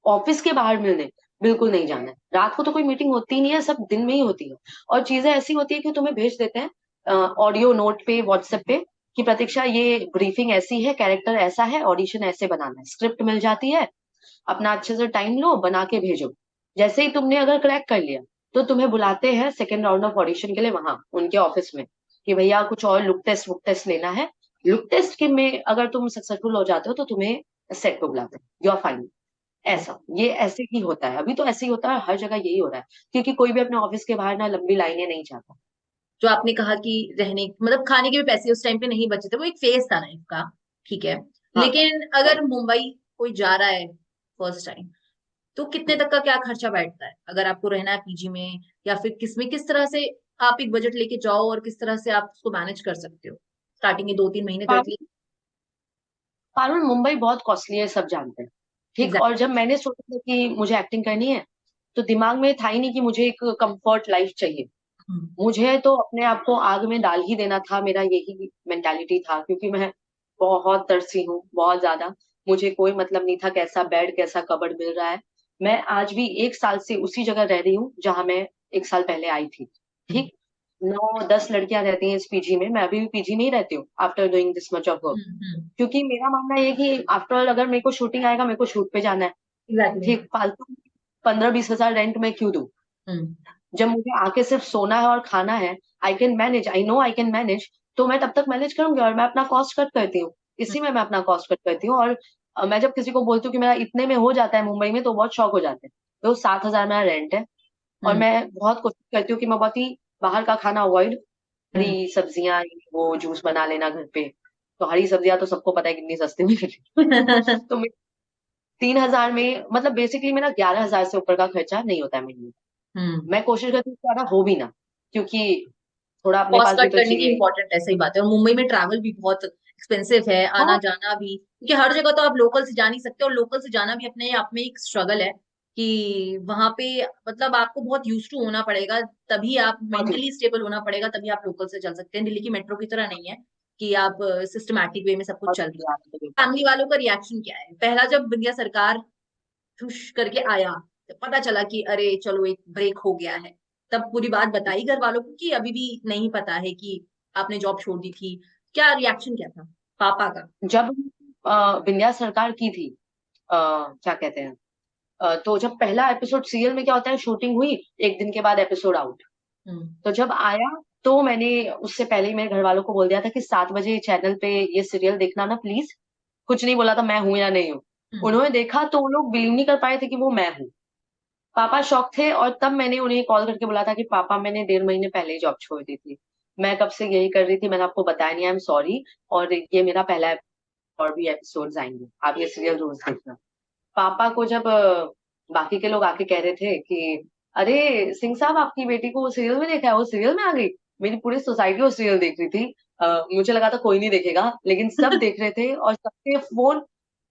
A: ऑफिस के बाहर मिलने, बिल्कुल नहीं जाना है। रात को तो कोई मीटिंग होती नहीं है, सब दिन में ही होती है। और चीजें ऐसी होती है कि तुम्हें भेज देते हैं ऑडियो नोट पे, व्हाट्सएप पे, कि प्रतीक्षा ये ब्रीफिंग ऐसी है, कैरेक्टर ऐसा है, ऑडिशन ऐसे बनाना है, स्क्रिप्ट मिल जाती है, अपना अच्छे से टाइम लो बना के भेजो। जैसे ही तुमने अगर क्रैक कर लिया तो तुम्हें बुलाते हैं सेकेंड राउंड ऑफ ऑडिशन के लिए वहां उनके ऑफिस में, कि भैया कुछ और लुक टेस्ट वुक टेस्ट लेना है। लुक टेस्ट के में अगर तुम सक्सेसफुल हो जाते हो तो तुम्हें सेट पे बुलाते हैं, यू आर फाइन। ऐसा ये ऐसे ही होता है, अभी तो ऐसे ही होता है, हर जगह यही हो रहा है, क्योंकि कोई भी अपने ऑफिस के बाहर ना लंबी लाइनें नहीं चाहता।
B: जो आपने कहा कि रहने मतलब खाने के भी पैसे उस टाइम पे नहीं बचे थे, वो एक फेज था लाइफ का। ठीक है।
A: हाँ।
B: लेकिन अगर
A: राइट।
B: मुंबई कोई जा रहा है फर्स्ट टाइम, तो कितने तक का क्या खर्चा बैठता है अगर आपको रहना है पीजी में, या फिर किसमें, किस तरह से आप एक बजट लेके जाओ और किस तरह से आप उसको मैनेज कर सकते हो? स्टार्टिंग के 2-3 महीने तो एटलीस्ट।
A: पारुल मुंबई बहुत कॉस्टली है, सब जानते हैं। ठीक।
B: एग्जैक्ट।
A: और जब मैंने सोचा था कि मुझे एक्टिंग करनी है, तो दिमाग में था ही नहीं कि मुझे एक कंफर्ट लाइफ चाहिए। मुझे तो अपने आप को आग में डाल ही देना था, मेरा यही मेंटालिटी था, क्योंकि मैं बहुत तरसी हूँ बहुत ज्यादा। मुझे कोई मतलब नहीं था कैसा बेड कैसा कबर्ड मिल रहा है। मैं आज भी 1 साल से उसी जगह रह रही हूँ जहां मैं 1 साल पहले आई थी। ठीक, 9-10 लड़कियां रहती हैं इस पीजी में, मैं अभी भी पीजी में ही रहती हूँ after doing this much of work. क्योंकि मेरा मानना ये है कि आफ्टर ऑल अगर मेरे को शूटिंग आएगा, मेरे को शूट पे जाना है।
B: एग्जैक्टली।
A: ठीक, फालतू 15-20 हजार रेंट मैं क्यों दूं? जब मुझे आके सिर्फ सोना है और खाना है, I can manage, I know I can manage, तो मैं तब तक मैनेज करूंगी। और मैं अपना कॉस्ट कट करती हूँ, इसी में मैं अपना कॉस्ट कट करती हूँ। और मैं जब किसी को बोलती हूँ कि मेरा इतने में हो जाता है मुंबई में, तो बहुत शौक हो जाते हैं। तो 7 हजार मेरा रेंट है। और मैं बहुत कोशिश करती हूँ कि मैं बहुत ही बाहर का खाना अवॉइड, हरी सब्जियां, वो जूस बना लेना घर पे। तो हरी सब्जियां तो सबको पता है कितनी सस्ती मिलती। तो 3 हजार में, मतलब बेसिकली मेरा 11 हजार से ऊपर का खर्चा नहीं होता है महीने में। मैं कोशिश करती हूँ कि ज्यादा हो भी ना, क्योंकि थोड़ा अपने
B: कॉस्ट
A: पास भी
B: कट
A: तो
B: करने की
A: चाहिए।
B: इंपॉर्टेंट है, सही बात है। और मुंबई में ट्रैवल भी बहुत एक्सपेंसिव है, आना
A: हाँ,
B: जाना भी, क्योंकि हर जगह तो आप लोकल से जा नहीं सकते, और लोकल से जाना भी अपने आप में एक स्ट्रगल है कि वहां पे मतलब आपको बहुत यूज टू होना पड़ेगा, तभी आप
A: बहुत ही
B: मेंटली स्टेबल होना पड़ेगा, तभी आप लोकल से चल सकते हैं। दिल्ली की मेट्रो की तरह नहीं है कि आप सिस्टमैटिक वे में सब कुछ
A: बहुत
B: चल
A: ही
B: रहा है।
A: आपने देखा।
B: फैमिली वालों का रिएक्शन क्या है पहला जब विंध्या सरकार ठुश करके आया, तो पता चला कि अरे चलो एक ब्रेक हो गया है, तब पूरी बात बताई घर वालों को कि अभी भी नहीं पता है कि आपने जॉब छोड़ दी थी? क्या रिएक्शन क्या था पापा का?
A: जब विंध्या सरकार की थी, क्या कहते हैं, तो जब पहला एपिसोड, सीरियल में क्या होता है, शूटिंग हुई, एक दिन के बाद एपिसोड आउट।
B: हम्म।
A: तो जब आया, तो मैंने उससे पहले ही मेरे घर वालों को बोल दिया था कि 7 बजे चैनल पे ये सीरियल देखना ना प्लीज। कुछ नहीं बोला था मैं हूं या नहीं हूँ।
B: हम्म।
A: उन्होंने देखा तो वो लोग बिलीव नहीं कर पाए थे कि वो मैं हूँ। पापा शॉक थे, और तब मैंने उन्हें कॉल करके बोला था कि पापा, मैंने 1.5 महीने पहले ही जॉब छोड़ दी थी। मैं कब से यही कर रही थी, मैंने आपको बताया नहीं, आई एम सॉरी। और ये मेरा पहला, और भी एपिसोड्स आएंगे, आप ये सीरियल रोज देखना। पापा को जब बाकी के लोग आके कह रहे थे कि अरे सिंह साहब, आपकी बेटी को वो सीरियल में देखा है, वो सीरियल में आ गई। मेरी पूरी सोसाइटी वो सीरियल देख रही थी। मुझे लगा था कोई नहीं देखेगा, लेकिन सब देख रहे थे, और सबके फोन,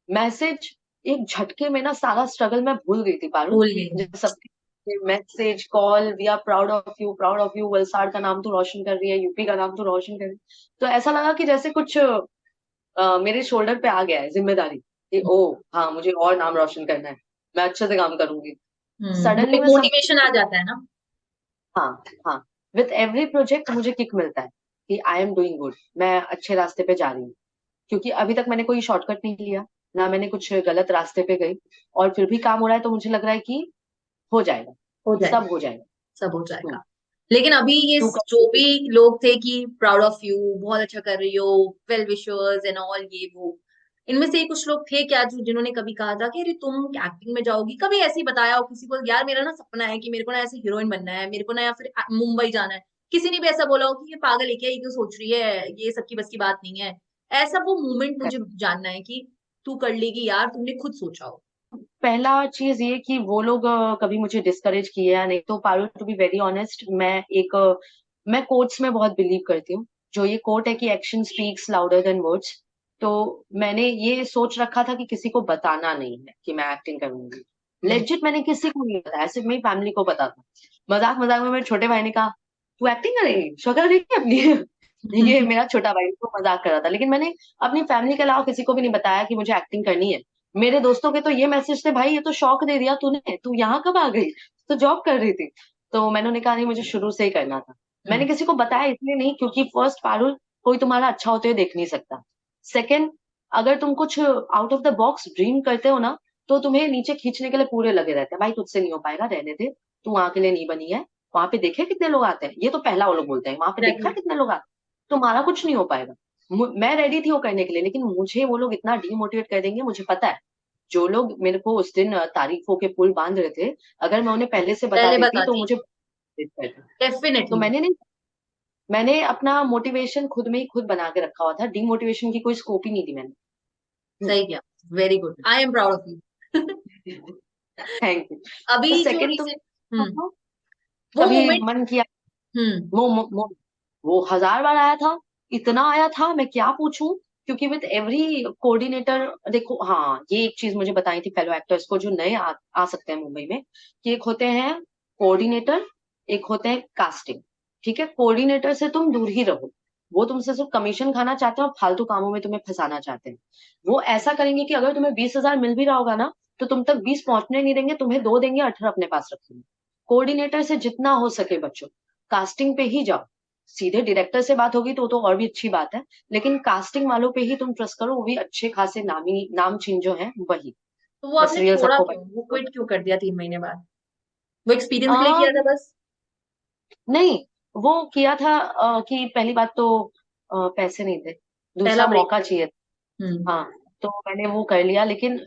A: मैसेज, एक झटके में ना सारा स्ट्रगल मैं भूल गई थी पारुल।
B: भूल गई।
A: जब सबके message, call, we are proud of you, proud of you, Valsad का नाम तो रोशन कर रही है, यूपी का नाम तो रोशन कर रही है। तो ऐसा लगा कि जैसे कुछ मेरे शोल्डर पे आ गया है जिम्मेदारी, कि ओ हाँ, मुझे और नाम रोशन करना है, मैं अच्छे से काम करूंगी।
B: वो
A: सडनली
B: एक
A: मैं समझ,
B: मोटिवेशन आ जाता है ना।
A: हाँ हाँ, विथ एवरी प्रोजेक्ट मुझे किक मिलता है कि आई एम डूइंग गुड, मैं अच्छे रास्ते पे जा रही हूँ। क्योंकि अभी तक मैंने कोई शॉर्टकट नहीं लिया, ना मैंने कुछ गलत रास्ते पे गई, और फिर भी काम हो रहा है, तो मुझे लग रहा है कि हो जाएगा,
B: हो जाएगा,
A: सब हो जाएगा।
B: सब हो
A: हम्म,
B: जाएगा। लेकिन अभी ये
A: तू
B: जो
A: कर।
B: भी लोग थे कि प्राउड ऑफ यू, बहुत अच्छा कर रही हो, वेल विशर्स एंड ऑल ये वो, इनमें से कुछ लोग थे क्या जो जिन्होंने कभी कहा था कि अरे तुम एक्टिंग में जाओगी? कभी ऐसे ही बताया हो किसी को, यार मेरा ना सपना है कि मेरे को ना ऐसे हीरोइन बनना है, मेरे को ना या फिर मुंबई जाना है? किसी ने भी ऐसा बोला हो कि ये पागल है क्या, ये क्यों सोच रही है, ये सबकी बस की बात नहीं है? ऐसा वो मोमेंट मुझे जानना है कि तू कर लेगी यार, तुमने खुद सोचा हो।
A: पहला चीज ये कि वो लोग कभी मुझे डिस्करेज किए या नहीं, तो Parul, to be very honest, मैं कोट्स में बहुत बिलीव करती हूँ। जो ये कोट है कि action speaks louder than words, तो मैंने ये सोच रखा था कि किसी को बताना नहीं है कि मैं एक्टिंग करूंगी।
B: हम्म।
A: लेजिट मैंने किसी को नहीं बताया, सिर्फ मेरी फैमिली को पता था। मजाक मजाक में मेरे छोटे भाई ने कहा, तू एक्टिंग करेगी, शक्ल देखी अपनी। ये मेरा छोटा भाई तो मजाक कर रहा था, लेकिन मैंने अपनी फैमिली के अलावा किसी को भी नहीं बताया कि मुझे एक्टिंग करनी है। मेरे दोस्तों के तो ये मैसेज थे, भाई ये तो शौक दे दिया तूने, तू यहाँ कब आ गई, तो जॉब कर रही थी। तो मैंने उन्हें कहा नहीं, मुझे शुरू से ही करना था। मैंने किसी को बताया इसलिए नहीं, क्योंकि फर्स्ट पारुल, कोई तुम्हारा अच्छा होते हुए देख नहीं सकता। सेकंड, अगर तुम कुछ out of the box dream करते हो ना, तो तुम्हें नीचे खींचने के लिए पूरे लगे रहते हैं, भाई तुझसे नहीं हो पाएगा, रहने दे, तू वहां के लिए नहीं बनी है। वहां पे देखे कितने लोग आते हैं, ये तो पहला वो लोग बोलते हैं, वहां पे देखा
B: एग्जैक्टली।
A: कितने लोग आते हैं, तुम्हारा कुछ नहीं हो पाएगा। मैं रेडी थी वो करने के लिए, लेकिन मुझे वो लोग इतना डीमोटिवेट कर देंगे, मुझे पता है। जो लोग मेरे को उस दिन तारीफों के पुल बांध रहे थे, अगर मैं उन्हें पहले से बता
B: पहले
A: देती तो
B: बताती।
A: मुझे मोटिवेट करते। तो
B: डेफिनेटली।
A: मैंने नहीं, मैंने अपना मोटिवेशन खुद में ही खुद बना के रखा हुआ था, डीमोटिवेशन की कोई स्कोप ही नहीं दी मैंने।
B: सही किया। Very good, I am proud of you.
A: Thank you. तो
B: अभी जो
A: सेकंड, तुम
B: रिसेंट, हम्म, वो
A: कभी
B: मोमेंट।
A: मन किया,
B: हम्म।
A: वो 1000 बार आया था, इतना आया था मैं क्या पूछूं। क्योंकि विद एवरी कोऑर्डिनेटर, देखो हाँ, ये एक चीज मुझे बताई थी फेलो एक्टर्स को जो नए आ सकते हैं मुंबई में, कि एक होते हैं कोऑर्डिनेटर, एक होते हैं कास्टिंग। ठीक है, कोऑर्डिनेटर से तुम दूर ही रहो, वो तुमसे सिर्फ कमीशन खाना चाहते हैं और फालतू कामों में तुम्हें फंसाना चाहते हैं। वो ऐसा करेंगे कि अगर तुम्हें 20 हजार मिल भी रहा होगा ना, तो तुम तक 20 पहुंचने नहीं देंगे, तुम्हें 2 देंगे, 18 अपने पास रखेंगे। कोऑर्डिनेटर से जितना हो सके बच्चों, कास्टिंग पे ही जाओ। सीधे डायरेक्टर से बात होगी तो और भी अच्छी बात है, लेकिन कास्टिंग वालों पे ही तुम ट्रस्ट करो, वो भी अच्छे खासे नामी नामचीन जो है वही।
B: तो वो
A: बस
B: आपने
A: रियल
B: छोड़ा
A: सबको
B: क्यों, वो
A: बता।
B: क्विट क्यों कर दिया 3 महीने बाद? वो एक्सपीरियंस के लिए
A: आ,
B: किया था बस?
A: नहीं, वो किया था कि पहली बात तो पैसे नहीं थे,
B: पहला
A: दूसरा
B: ब्रेक
A: मौका
B: था।
A: चाहिए
B: हम्म।
A: था। हाँ, तो मैंने वो कर लिया, लेकिन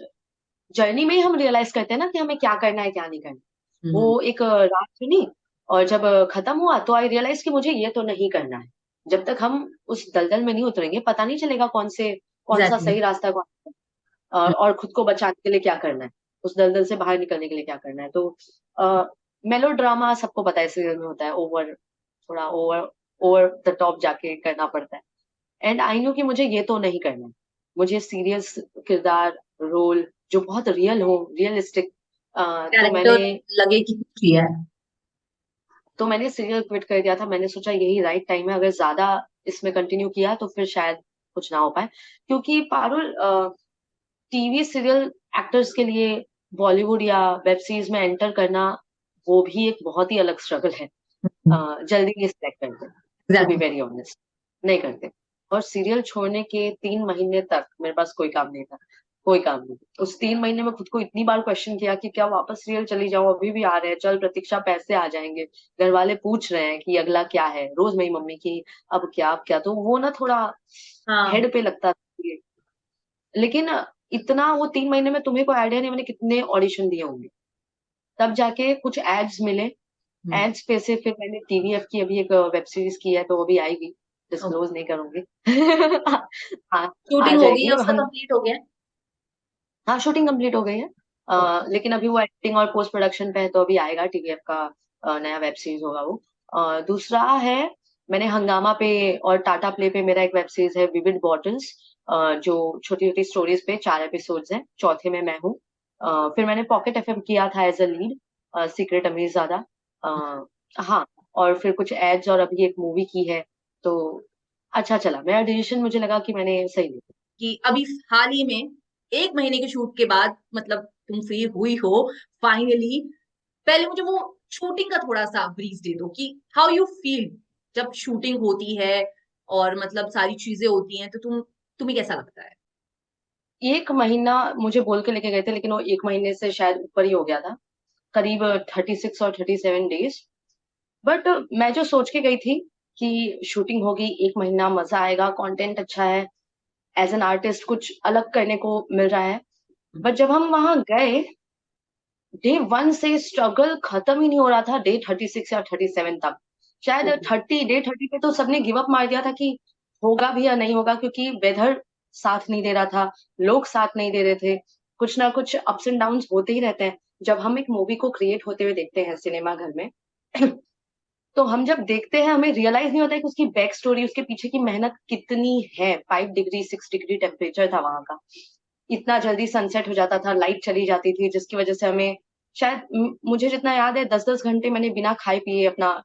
A: जर्नी में ही हम रियलाइज करते हैं ना कि हमें क्या करना है क्या नहीं करना।
B: हम्म।
A: वो एक रात सुनी, और जब खत्म हुआ तो आई रियलाइज कि मुझे ये तो नहीं करना है। जब तक हम उस दलदल में नहीं उतरेंगे पता नहीं चलेगा कौन सा
B: एग्जैक्टली।
A: सही रास्ता है, और खुद को बचाने के लिए क्या करना है, उस दलदल से बाहर निकलने के लिए क्या करना है। तो मेलो ड्रामा सबको पता है सीरियल में होता है, थोड़ा ओवर द टॉप जाके करना पड़ता है। एंड आई नो कि मुझे ये तो नहीं करना है। मुझे सीरियस किरदार, रोल जो बहुत रियल हो, रियलिस्टिक, तो मैंने
B: कैरेक्टर लगे कि कुछ किया है।
A: सीरियल क्विट कर दिया था। मैंने सोचा यही राइट टाइम है, अगर ज्यादा इसमें कंटिन्यू किया तो फिर शायद कुछ ना हो पाए। क्योंकि पारुल, टीवी सीरियल एक्टर्स के लिए बॉलीवुड या वेब सीरीज में एंटर करना वो भी एक बहुत ही अलग स्ट्रगल है। जल्दी नहीं सिलेक्ट करते, to be
B: exactly.
A: Very honest, नहीं करते। और सीरियल छोड़ने के 3 महीने तक मेरे पास कोई काम नहीं था, कोई काम नहीं। उस 3 महीने में खुद को इतनी बार क्वेश्चन किया कि क्या वापस सीरियल चली जाऊं, अभी भी आ रहे हैं, चल प्रतीक्षा पैसे आ जाएंगे, घर वाले पूछ रहे हैं कि अगला क्या है, रोज मेरी मम्मी की अब क्या, तो वो ना थोड़ा
B: हाँ।
A: हेड पे लगता था। लेकिन इतना वो 3 महीने में तुम्हें कोई आइडिया नहीं मैंने कितने ऑडिशन दिए होंगे। तब जाके कुछ एड्स मिले,
B: हम्म।
A: एड्स पे से फिर मैंने टीवीएफ की अभी एक वेब सीरीज की है, तो वो भी आएगी,
B: ओके।
A: डिस्क्लोज नहीं करूंगी। हाँ, आ
B: शूटिंग हो गई है
A: जाएगी
B: उसका,
A: हम।
B: कंप्लीट हो गया है?
A: हाँ, शूटिंग कंप्लीट हो गई है।
B: ओके।
A: लेकिन अभी वो एडिटिंग और पोस्ट प्रोडक्शन पे है, तो अभी आएगा टीवीएफ का। नया वेब सीरीज होगा वो। दूसरा है, मैंने हंगामा पे और टाटा प्ले पे मेरा एक वेब सीरीज है विविड बॉटल्स, जो छोटी छोटी स्टोरीज पे 4 एपिसोड्स हैं, चौथे में मैं हूँ। फिर मैंने पॉकेट एफएम किया था एज अ लीड, सीक्रेट अमीरजादा। हाँ, और फिर कुछ एड्स और अभी एक मूवी की है। तो अच्छा चला मेरा डिसीजन, मुझे लगा कि मैंने सही लिया।
B: कि अभी हाल ही में 1 महीने के शूट के बाद मतलब तुम फ्री हुई हो फाइनली, पहले मुझे वो शूटिंग का थोड़ा सा ब्रीफ दे दो कि हाउ यू फील जब शूटिंग होती है और मतलब सारी चीजें होती हैं, तो तुम्हें कैसा लगता है?
A: 1 महीना मुझे बोल के लेके गए थे, लेकिन वो 1 महीने से शायद ऊपर ही हो गया था, करीब 36 और 37 डेज। बट मैं जो सोच के गई थी कि शूटिंग होगी 1 महीना, मजा आएगा, कंटेंट अच्छा है, एज एन आर्टिस्ट कुछ अलग करने को मिल रहा है। बट जब हम वहां गए, डे 1 से स्ट्रगल खत्म ही नहीं हो रहा था, डे 36 या 37 तक। शायद डे 30 पे तो सबने गिव अप मार दिया था कि होगा भी या नहीं होगा, क्योंकि वेदर साथ नहीं दे रहा था, लोग साथ नहीं दे रहे थे, कुछ ना कुछ अप्स एंड डाउन्स होते ही रहते हैं। जब हम एक मूवी को क्रिएट होते हुए देखते हैं सिनेमा घर में, तो हम जब देखते हैं हमें रियलाइज नहीं होता है कि उसकी बैक स्टोरी, उसके पीछे की मेहनत कितनी है। 5 डिग्री 6 डिग्री टेम्परेचर था वहां का, इतना जल्दी सनसेट हो जाता था, लाइट चली जाती थी, जिसकी वजह से हमें शायद मुझे जितना याद है 10-10 घंटे मैंने बिना खाए पिए अपना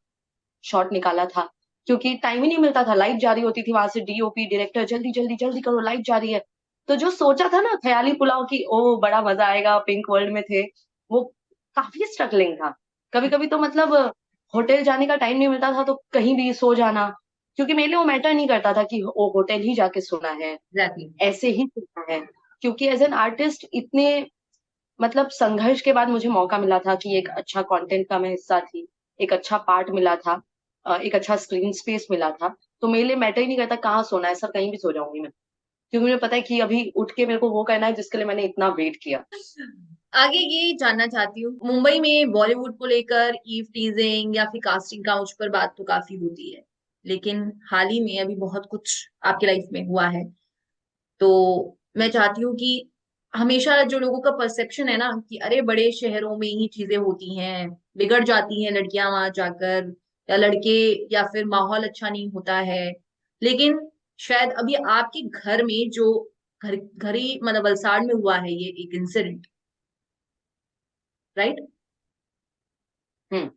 A: शॉट निकाला था, क्योंकि टाइम ही नहीं मिलता था। लाइट जा रही होती थी वहां से, डीओपी डायरेक्टर जल्दी जल्दी जल्दी करो, लाइट जा रही है। तो जो सोचा था ना ख्याली पुलाव की ओ बड़ा मजा आएगा, पिंक वर्ल्ड में थे, वो काफी स्ट्रगलिंग था। कभी कभी तो मतलब होटल जाने का टाइम नहीं मिलता था तो कहीं भी सो जाना, क्योंकि मेरे लिए वो मैटर नहीं करता था कि ओ होटल ही जाके सोना है,
B: एग्जैक्टली।
A: ऐसे ही सोना है। क्योंकि एज एन आर्टिस्ट इतने मतलब संघर्ष के बाद मुझे मौका मिला था कि एक अच्छा कंटेंट का मैं हिस्सा थी, एक अच्छा पार्ट मिला था, एक अच्छा स्क्रीन स्पेस मिला था। तो मेरे लिए मैटर ही नहीं करता कहाँ सोना है, सर कहीं भी सो जाऊंगी मैं, क्योंकि मुझे पता है कि अभी उठ के मेरे को वो करना है जिसके लिए मैंने इतना वेट किया।
B: आगे ये जानना चाहती हूँ, मुंबई में बॉलीवुड को लेकर ईव टीजिंग या फिर कास्टिंग काउच पर बात तो काफी होती है, लेकिन हाल ही में अभी बहुत कुछ आपकी लाइफ में हुआ है। तो मैं चाहती हूँ कि हमेशा जो लोगों का परसेप्शन है ना कि अरे बड़े शहरों में ही चीजें होती हैं, बिगड़ जाती हैं लड़कियां वहां जाकर, या लड़के, या फिर माहौल अच्छा नहीं होता है, लेकिन शायद अभी आपके घर में जो घर घर ही मतलब वलसाड़ में हुआ है ये एक इंसिडेंट, राइट?
A: हम्म।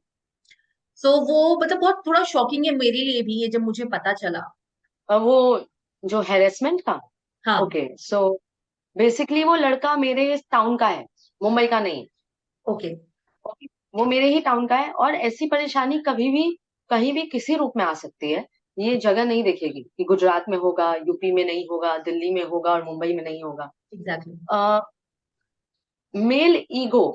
B: सो वो मतलब बहुत थोड़ा शॉकिंग है मेरे लिए भी ये जब मुझे पता चला।
A: और वो जो हैरेसमेंट का,
B: हाँ।
A: ओके सो बेसिकली वो लड़का मेरे टाउन का है, मुंबई का नहीं है।
B: ओके।
A: ओके, वो मेरे ही टाउन का है, और ऐसी परेशानी कभी भी कहीं भी किसी रूप में आ सकती है। ये जगह नहीं देखेगी कि गुजरात में होगा, यूपी में नहीं होगा, दिल्ली में होगा और मुंबई में नहीं होगा।
B: एग्जैक्टली।
A: मेल ईगो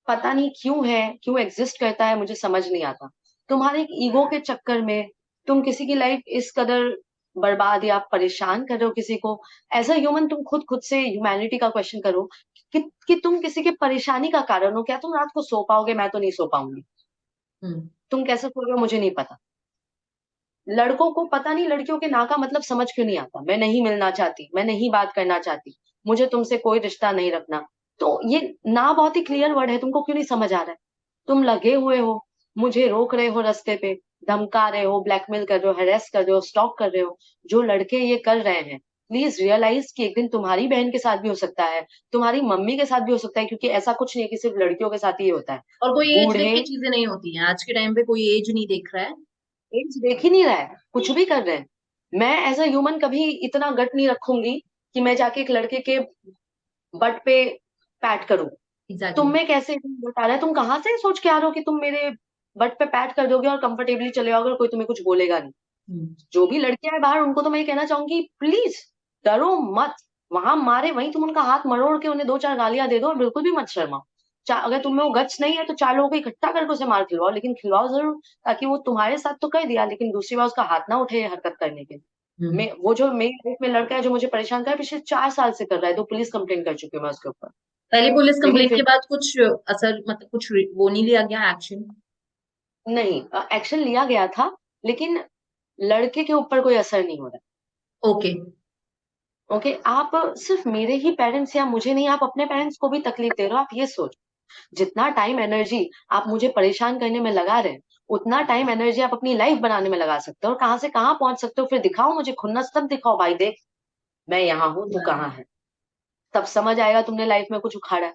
A: पता नहीं क्यों है, क्यों एग्जिस्ट करता है, मुझे समझ नहीं आता। तुम्हारे एक ईगो के चक्कर में तुम किसी की लाइफ इस कदर बर्बाद या परेशान कर रहे हो किसी को। एज अ ह्यूमन तुम खुद से ह्यूमैनिटी का क्वेश्चन करो कि तुम किसी की परेशानी का कारण हो क्या? तुम रात को सो पाओगे? मैं तो नहीं सो पाऊंगी।
B: हम्म।
A: तुम कैसे सो रहे हो मुझे नहीं पता। लड़कों को पता नहीं लड़कियों के ना का मतलब समझ क्यों नहीं आता। मैं नहीं मिलना चाहती, मैं नहीं बात करना चाहती, मुझे तुमसे कोई रिश्ता नहीं रखना। तो ये ना बहुत ही क्लियर वर्ड है, तुमको क्यों नहीं समझ आ रहा है? तुम लगे हुए हो, मुझे रोक रहे हो रास्ते पे, धमका रहे हो, ब्लैकमेल कर रहे हो, हेरेस कर रहे हो, स्टॉक कर रहे हो। जो लड़के ये कर रहे हैं, प्लीज रियलाइज कि एक दिन तुम्हारी बहन के साथ भी हो सकता है, तुम्हारी मम्मी के साथ भी हो सकता है, क्योंकि ऐसा कुछ नहीं है कि सिर्फ लड़कियों के साथ ही होता है।
B: और कोई एज देख
A: बूढ़े
B: के चीजें नहीं होती हैं, आज के टाइम पे कोई एज नहीं देख रहा है।
A: एज देख ही नहीं रहा है, कुछ भी कर रहे हैं। मैं एज अ ह्यूमन कभी इतना गट नहीं रखूंगी कि मैं जाके एक लड़के के बट पे पैट करूं। तुम
B: एग्जैक्टली।
A: में कैसे बता रहा है? तुम कहाँ से सोच के आ रहे हो कि तुम मेरे बट पे पैट कर दोगे और कंफर्टेबली चले जाओगे और कोई तुम्हें कुछ बोलेगा नहीं?
B: हम्म।
A: जो भी लड़कियां हैं बाहर, उनको तो मैं ये कहना चाहूंगी, प्लीज डरो मत। वहां मारे वहीं तुम उनका हाथ मरोड़ के उन्हें दो चार गालियां दे दो, और बिल्कुल भी मत शर्माओ। अगर तुम्हें वो गट्स नहीं है तो चार लोगों को इकट्ठा करके उसे मार खिलवाओ, लेकिन खिलवाओ जरूर, ताकि वो तुम्हारे साथ तो कर दिया लेकिन दूसरी बार उसका हाथ ना उठे ये हरकत करने के।
B: हम्म।
A: मैं वो जो मेरी लाइफ में लड़का है जो मुझे परेशान कर रहा है, पिछले 4 साल से कर रहा है, तो पुलिस कंप्लेंट कर चुकी हूँ मैं उसके ऊपर।
B: पहले पुलिस
A: लेकिन
B: कंप्लेंट के
A: फिर
B: बाद कुछ असर, मतलब कुछ वो नहीं लिया गया एक्शन?
A: नहीं, एक्शन लिया गया था, लेकिन लड़के के ऊपर कोई असर नहीं हो रहा।
B: ओके।
A: ओके, आप सिर्फ मेरे ही पेरेंट्स या मुझे नहीं, आप अपने पेरेंट्स को भी तकलीफ दे रहे हो। आप ये सोच, जितना टाइम एनर्जी आप मुझे परेशान करने में लगा रहे हैं, उतना टाइम एनर्जी आप अपनी लाइफ बनाने में लगा सकते हो, और कहाँ से कहाँ पहुंच सकते हो। फिर दिखाओ मुझे खुन्नस, तब दिखाओ भाई, देख मैं यहाँ हूँ, तू कहाँ है। तब समझ आएगा तुमने लाइफ में कुछ उखाड़ा है।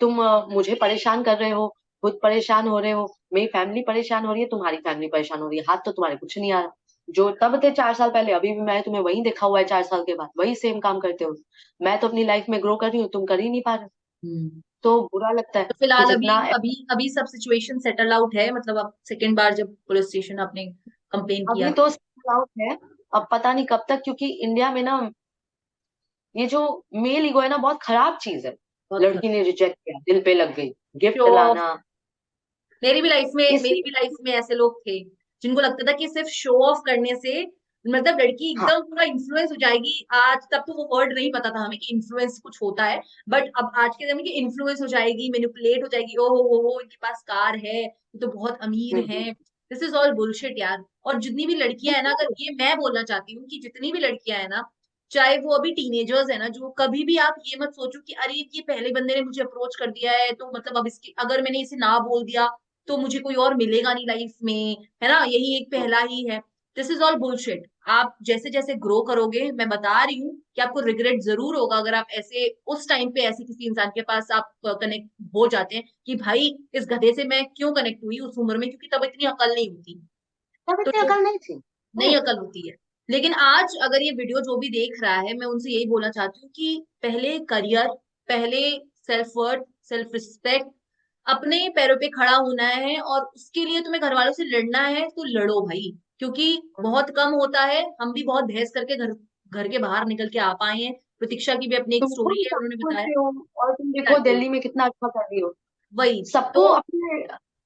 A: तुम मुझे परेशान कर रहे हो, खुद परेशान हो रहे हो, मेरी फैमिली परेशान हो रही है, तुम्हारी फैमिली परेशान हो रही है, हाथ तो तुम्हारे कुछ नहीं आ रहा। जो तब थे 4 साल पहले, अभी भी मैं तुम्हें वही देखा हुआ है 4 साल के बाद, वही सेम काम करते हो। मैं तो अपनी लाइफ में ग्रो कर रही हूँ, तुम कर ही नहीं पा रहे।
B: हम्म।
A: तो बुरा लगता है
B: तो
A: कि
B: फिलहाल अभी
A: जितना।
B: अभी अभी सब सिचुएशन सेटल आउट है, मतलब अब सेकेंड बार जब पुलिस स्टेशन आपने कंप्लेन किया
A: अभी
B: तो?
A: तो आउट है, अब पता नहीं कब तक, क्योंकि इंडिया में ना ये जो मेल ईगो है ना, बहुत खराब चीज है।
B: बहुत
A: लड़की ने रिजेक्ट किया, दिल पे लग गई,
B: शो
A: गिफ्ट
B: ऑफ।
A: लाना। इस
B: मेरी भी लाइफ में ऐसे लोग थे जिनको लगता था कि सिर्फ शो ऑफ करने से मतलब लड़की
A: हाँ,
B: एकदम पूरा इन्फ्लुएंस हो जाएगी। आज तब तो वो वर्ड नहीं पता था हमें कि इन्फ्लुएंस कुछ होता है, बट अब आज के समय की इन्फ्लुएंस हो जाएगी, मैनिपुलेट हो जाएगी, ओहो हो इनके पास कार है, ये तो बहुत अमीर
A: हम्म,
B: है। दिस इज ऑल बुलशिट यार। और जितनी भी लड़कियां है ना, अगर ये मैं बोलना चाहती हूँ कि जितनी भी लड़कियां है ना, चाहे वो अभी टीनेजर्स है ना, जो कभी भी आप ये मत सोचो कि अरे ये पहले बंदे ने मुझे अप्रोच कर दिया है तो मतलब अब इसकी अगर मैंने इसे ना बोल दिया तो मुझे कोई और मिलेगा नहीं लाइफ में, है ना, यही एक पहला ही है। This is all bullshit. आप जैसे जैसे ग्रो करोगे, मैं बता रही हूँ कि आपको रिग्रेट जरूर होगा अगर आप ऐसे उस टाइम पे ऐसे किसी इंसान के पास आप कनेक्ट हो जाते हैं कि भाई इस गधे से मैं क्यों कनेक्ट हुई उस उम्र में, क्योंकि तब इतनी अकल नहीं होती।
A: तब
B: तो
A: इतनी
B: जो
A: अकल नहीं थी।
B: नहीं अकल होती है। लेकिन आज अगर ये वीडियो जो भी देख रहा है, मैं उनसे यही बोलना चाहती हूँ कि पहले करियर, पहले सेल्फ वर्थ, सेल्फ रिस्पेक्ट, अपने पैरों पे खड़ा होना है, और उसके लिए तुम्हें घर वालों से लड़ना है तो लड़ो भाई, क्योंकि बहुत कम होता है। हम भी बहुत बहस करके घर घर के बाहर निकल के आ पाए हैं। प्रतीक्षा की भी अपनी एक
A: तुम खुद
B: स्टोरी है, उन्होंने
A: कानपुर
B: बताया।
A: से हो, और तुम देखो
B: Exactly.
A: दिल्ली में कितना अच्छा कर रही हो।
B: वही
A: सबको
B: तो।
A: अपने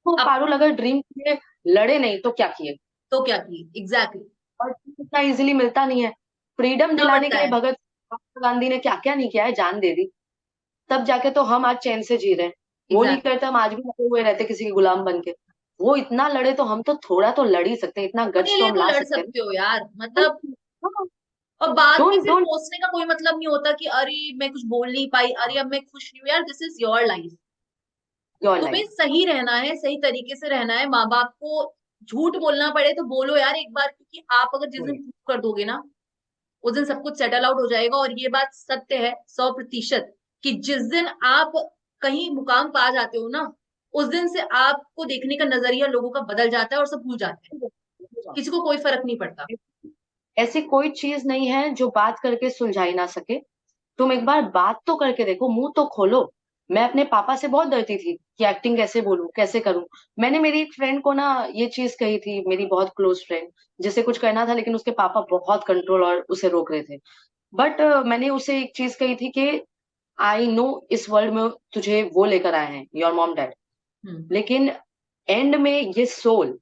A: को
B: अब
A: पारुल अगर ड्रीम किए, लड़े नहीं तो क्या किए?
B: तो क्या की एग्जैक्टली exactly.
A: और इतना इजीली मिलता नहीं है। फ्रीडम
B: ना
A: दिलाने
B: मिलता
A: के लिए
B: है।
A: भगत महात्मा गांधी ने क्या क्या नहीं किया है, जान दे दी। तब जाके तो हम आज चैन से जी रहे हैं। वो नहीं
B: एग्जैक्टली
A: करते, हम आज भी लगे हुए रहते किसी के गुलाम बन के। वो इतना लड़े तो हम तो थोड़ा तो लड़ ही सकते हैं, इतना
B: अपने
A: गट्स तो
B: लिए
A: हम
B: तो
A: ला
B: लड़
A: सकते हैं
B: सकते हो यार,
A: ना।
B: मतलब। और बाद में
A: डोंट
B: फिर
A: डोंट
B: कोसने का कोई मतलब नहीं होता कि अरे मैं कुछ बोल नहीं पाई, अरे अब मैं खुश नहीं हूँ यार। This is your life.
A: Your
B: तुम्हें
A: लाइफ।
B: सही रहना है, सही तरीके से रहना है। माँ बाप को झूठ बोलना पड़े तो बोलो यार एक बार, क्योंकि आप अगर जिस दिन प्रूव कर दोगे ना, उस दिन सब कुछ सेटल आउट हो जाएगा। और ये बात सत्य है 100% कि जिस दिन आप कहीं मुकाम पा जाते हो ना, उस दिन से आपको देखने का नजरिया लोगों का बदल जाता है और सब भूल जाते हैं। किसी को कोई फर्क नहीं पड़ता।
A: ऐसी कोई चीज नहीं है जो बात करके सुलझाई ना सके। तुम एक बार बात तो करके देखो, मुंह तो खोलो। मैं अपने पापा से बहुत डरती थी कि एक्टिंग कैसे बोलूं, कैसे करूं। मैंने मेरी एक फ्रेंड को ना ये चीज कही थी, मेरी बहुत क्लोज फ्रेंड, जिसे कुछ करना था लेकिन उसके पापा बहुत कंट्रोल और उसे रोक रहे थे। बट मैंने उसे एक चीज कही थी कि आई नो इस वर्ल्ड में तुझे वो लेकर आए हैं, योर मॉम डैड,
B: हम्म।
A: लेकिन एंड में ये सोल,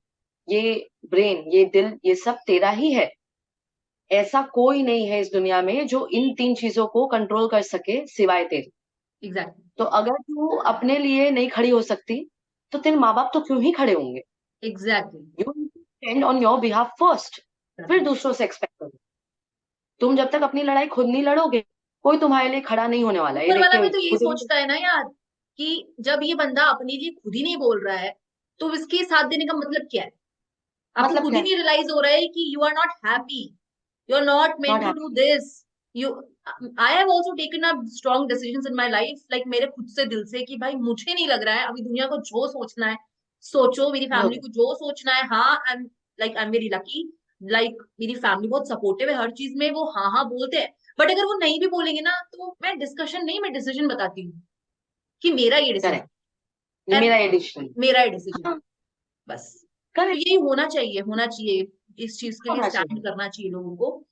A: ये ब्रेन, ये दिल, ये सब तेरा ही है। ऐसा कोई नहीं है इस दुनिया में जो इन तीन चीजों को कंट्रोल कर सके सिवाय तेरे।
B: एग्जैक्टली।
A: तो अगर तू अपने लिए नहीं खड़ी हो सकती तो तेरे माँ बाप तो क्यों ही खड़े होंगे।
B: Exactly.
A: You stand on your behalf first, फिर दूसरों से एक्सपेक्ट करो। तुम जब तक अपनी लड़ाई खुद नहीं लड़ोगे, कोई तुम्हारे लिए खड़ा नहीं होने वाला है, ये
B: ऊपर
A: देख
B: वाला
A: के
B: भी तो यही
A: खुद ही।
B: सोचता है ना यार, कि जब ये बंदा अपने लिए खुद ही नहीं बोल रहा है, तो इसके साथ देने का मतलब क्या है? आपको
A: मतलब
B: खुद
A: क्या
B: ही
A: है,
B: नहीं रियलाइज हो रहा है कि you are not happy, you are not
A: not
B: meant to do
A: happy.
B: This. You I have also taken a strong decisions in my life, like मेरे खुद से दिल से, कि भाई मुझे नहीं लग रहा है अभी दुनिया को जो सोचना है सोचो, मेरी फैमिली को जो सोचना है। हाँ, I am very lucky, like मेरी फैमिली बहुत सपोर्टिव है हर चीज में, वो हाँ हाँ बोलते हैं। बट अगर वो नहीं भी बोलेंगे ना, तो मैं डिस्कशन नहीं, मैं डिसीजन बताती हूँ कि मेरा ये डिसीजन
A: करेक्ट, ये
B: है,
A: मेरा एडिशन।
B: मेरा ये डिसीजन,
A: हाँ,
B: बस। तो
A: करेक्ट,
B: यही होना चाहिए, होना चाहिए, इस चीज के लिए
A: होना
B: स्टैंड
A: चाहिए।
B: करना चाहिए लोगों को।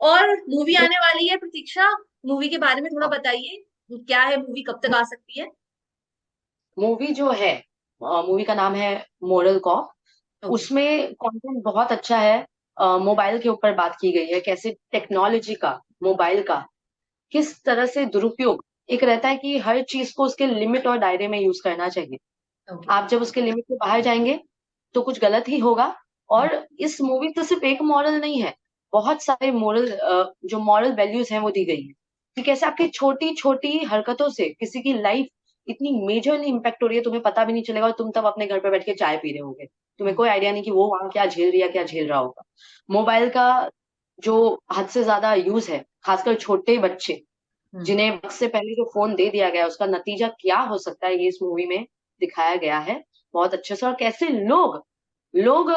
B: और मूवी
A: देख,
B: आने वाली है प्रतीक्षा, मूवी के बारे में थोड़ा
A: हाँ,
B: बताइए, क्या है मूवी, कब तक आ सकती है?
A: मूवी जो है, मूवी का नाम है मोरल कॉप।
B: ओके।
A: उसमें कंटेंट बहुत अच्छा है। मोबाइल के ऊपर बात की गई है, कैसे टेक्नोलॉजी का, मोबाइल का किस तरह से दुरुपयोग। एक रहता है कि हर चीज को उसके लिमिट और दायरे में यूज करना चाहिए।
B: ओके।
A: आप जब उसके लिमिट से बाहर जाएंगे तो कुछ गलत ही होगा। और इस मूवी से सिर्फ एक मॉरल नहीं है, बहुत सारे मोरल, जो मॉरल वैल्यूज हैं वो दी गई है कि कैसे आपकी छोटी छोटी हरकतों से किसी की लाइफ इतनी मेजरली इम्पेक्ट हो रही है, तुम्हें पता भी नहीं चलेगा, और तुम तब अपने घर पे बैठ के चाय पी रहे होगे, तुम्हें कोई आइडिया नहीं कि वो वहां क्या झेल रही है, क्या झेल रहा होगा। मोबाइल का जो हद से ज्यादा यूज है, खासकर छोटे बच्चे जिन्हें वक्त से पहले जो फोन दे दिया गया है, उसका नतीजा क्या हो सकता है, ये इस मूवी में दिखाया गया है बहुत अच्छे से। और कैसे लोग लोग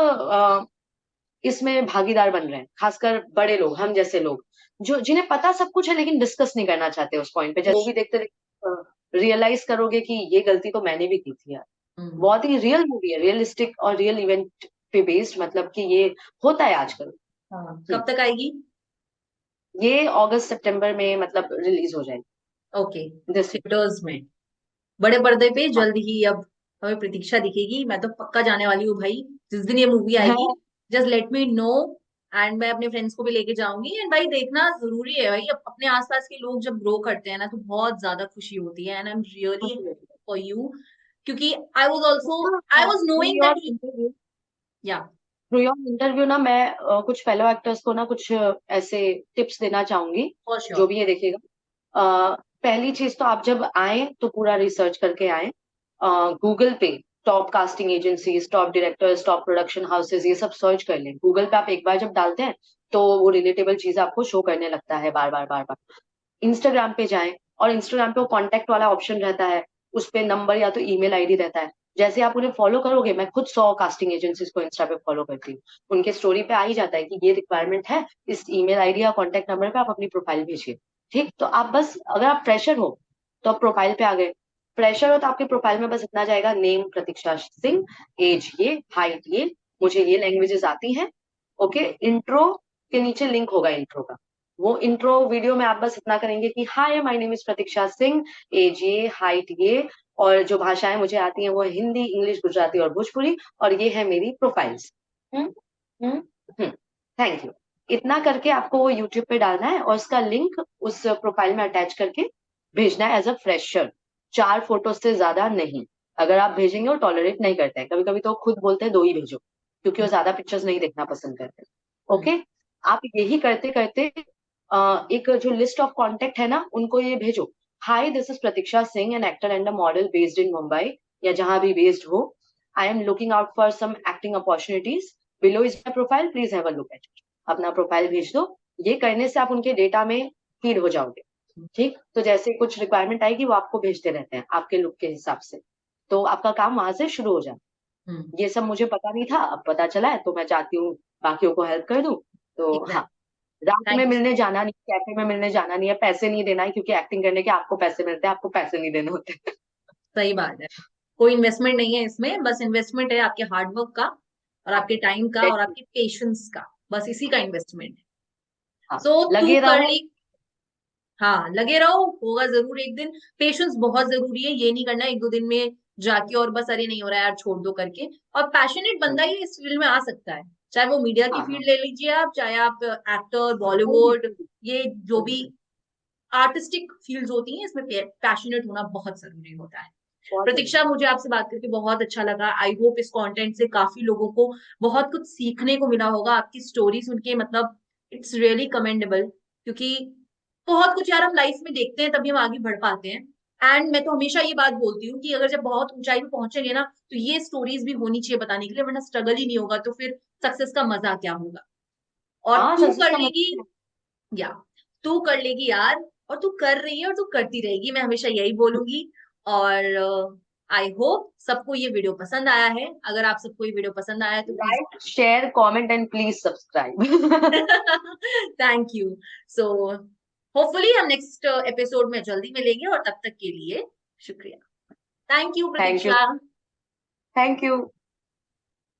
A: इसमें भागीदार बन रहे हैं, खासकर बड़े लोग, हम जैसे लोग, जो जिन्हें पता सब कुछ है लेकिन डिस्कस नहीं करना चाहते उस पॉइंट पे। जब मूवी देखते देखते रियलाइज करोगे कि ये गलती तो मैंने भी की थी यार। बहुत ही रियल मूवी है, रियलिस्टिक और रियल इवेंट पे बेस्ड, मतलब कि ये होता है आजकल।
B: हाँ,
A: हम्म,
B: कब तक आएगी?
A: ये अगस्त सितंबर में मतलब रिलीज हो जाएगी
B: ओके।
A: दिस।
B: थिएटर्स में, बड़े पर्दे पे
A: हाँ।
B: जल्द ही अब हमें प्रतीक्षा दिखेगी। मैं तो पक्का जाने वाली हूँ भाई, जिस दिन ये मूवी आएगी,
A: हाँ,
B: just let me know. And मैं अपने फ्रेंड्स को भी लेके जाऊंगी। एंड भाई देखना जरूरी है भाई, अपने आसपास के लोग जब ग्रो करते हैं ना, तो बहुत ज्यादा खुशी होती है। एंड आई एम रियली
A: खुशी होती
B: फॉर यू, क्योंकि आई वॉज ऑल्सो, आई
A: है।
B: Was
A: through
B: knowing
A: your
B: that.
A: Interview,
B: या।
A: थ्रू योर इंटरव्यू ना मैं कुछ फेलो एक्टर्स को ना कुछ ऐसे टिप्स देना चाहूंगी,
B: फॉर
A: जो
B: श्योर।
A: भी ये देखेगा। पहली चीज तो आप जब आए तो पूरा रिसर्च करके आए। गूगल पे top casting agencies, top directors, top production houses, ये सब सर्च कर लें। गूगल पे आप एक बार जब डालते हैं तो वो रिलेटेबल चीज आपको शो करने लगता है बार बार बार बार। इंस्टाग्राम पे जाएं, और इंस्टाग्राम पे वो कॉन्टेक्ट वाला ऑप्शन रहता है, उस पे नंबर या तो ईमेल आईडी रहता है। जैसे आप उन्हें फॉलो करोगे, मैं खुद 100 कास्टिंग एजेंसीज को इंस्टा पे फॉलो करती हूँ, उनके स्टोरी पे आ ही जाता है कि ये रिक्वायरमेंट है, इस ईमेल आईडी या कॉन्टेक्ट नंबर पे आप अपनी प्रोफाइल भेजिए। ठीक, तो आप बस, अगर आप फ्रेशर हो तो आप प्रोफाइल पे आ गए। फ्रेशर हो तो आपके प्रोफाइल में बस इतना जाएगा, नेम प्रतीक्षा सिंह, एज ये, हाइट ये, मुझे ये लैंग्वेजेस आती हैं। ओके, इंट्रो के नीचे लिंक होगा इंट्रो का, वो इंट्रो वीडियो में आप बस इतना करेंगे कि hi my name is Pratiksha Singh, age ये, हाइट ये, और जो भाषाएं मुझे आती हैं वो है हिंदी, इंग्लिश, गुजराती और भोजपुरी, और ये है मेरी profiles. Hmm hmm thank you. इतना करके आपको वो यूट्यूब पे डालना है, और उसका लिंक उस प्रोफाइल में अटैच करके भेजना है एज अ फ्रेशर। 4 फोटो से ज्यादा नहीं। अगर आप भेजेंगे वो टॉलरेट नहीं करते हैं, कभी कभी तो खुद बोलते हैं 2 ही भेजो, क्योंकि वो ज्यादा पिक्चर्स नहीं देखना पसंद करते। ओके, आप यही करते करते एक जो लिस्ट ऑफ कॉन्टेक्ट है ना, उनको ये भेजो। Hi, this is Pratiksha Singh, an actor and a model based in Mumbai, या जहां भी बेस्ड हो। I am looking out for some acting opportunities, below is my profile, please have a look at it. अपना प्रोफाइल भेज दो। ये करने से आप उनके डेटा में फीड हो जाओगे। ठीक, तो जैसे कुछ रिक्वायरमेंट आएगी वो आपको भेजते रहते हैं आपके लुक के हिसाब से, तो आपका काम वहां से शुरू हो जाए। ये सब मुझे पता नहीं था, अब पता चला है, तो मैं चाहती हूँ बाकियों को हेल्प कर दूं। तो हाँ, रात में
B: थैंक यू।
A: मिलने जाना नहीं, कैफे में मिलने जाना नहीं है, पैसे नहीं देना है, क्योंकि एक्टिंग करने के आपको पैसे मिलते हैं, आपको पैसे नहीं देने होते।
B: सही बात है, कोई इन्वेस्टमेंट नहीं है इसमें, बस इन्वेस्टमेंट है आपके हार्डवर्क का और आपके टाइम का और आपके पेशेंस का, बस इसी का इन्वेस्टमेंट है।
A: हाँ,
B: सो तू
A: लगे
B: कर
A: रहो।
B: ली। हाँ लगे रहो, होगा जरूर एक दिन। पेशेंस बहुत जरूरी है, ये नहीं करना एक दो दिन में जाके और बस अरे नहीं हो रहा है यार छोड़ दो करके। और पैशनेट बंदा ही इस फील्ड में आ सकता है, चाहे वो मीडिया की
A: हाँ हाँ,
B: फील्ड ले लीजिए आप, चाहे आप एक्टर
A: कोई भी
B: बॉलीवुड,
A: चीज़,
B: ये जो
A: कोई भी
B: भी
A: चीज़,
B: आर्टिस्टिक फील्ड्स होती हैं इसमें पैशनेट होना बहुत जरूरी होता है।
A: बहुत
B: प्रतीक्षा,
A: जरूरी
B: मुझे आपसे बात करके बहुत अच्छा लगा। आई होप इस कंटेंट से काफी लोगों को बहुत कुछ सीखने को मिला होगा। आपकी स्टोरी सुन के मतलब इट्स रियली कमेंडेबल, क्योंकि बहुत कुछ यार हम लाइफ में देखते हैं तभी हम आगे बढ़ पाते हैं। एंड मैं तो हमेशा ये बात बोलती हूँ कि अगर जब बहुत ऊंचाई पे पहुंचेंगे ना, तो ये स्टोरीज भी होनी चाहिए बताने के लिए, वरना स्ट्रगल ही नहीं होगा तो फिर सक्सेस का मजा क्या होगा। और
A: हाँ,
B: तू
A: सक्सेस
B: कर
A: का
B: लेगी,
A: मतलब।
B: या तू कर लेगी यार, और तू कर रही है और तू करती रहेगी, मैं हमेशा यही बोलूंगी। और आई होप सबको ये वीडियो पसंद आया है। अगर आप सबको ये वीडियो पसंद आया है तो please
A: like, share, comment and please subscribe.
B: Thank you. So hopefully हम नेक्स्ट एपिसोड में जल्दी मिलेंगे, और तब तक के लिए शुक्रिया। Thank you
A: thank you.
B: Pratiksha.
A: Thank you.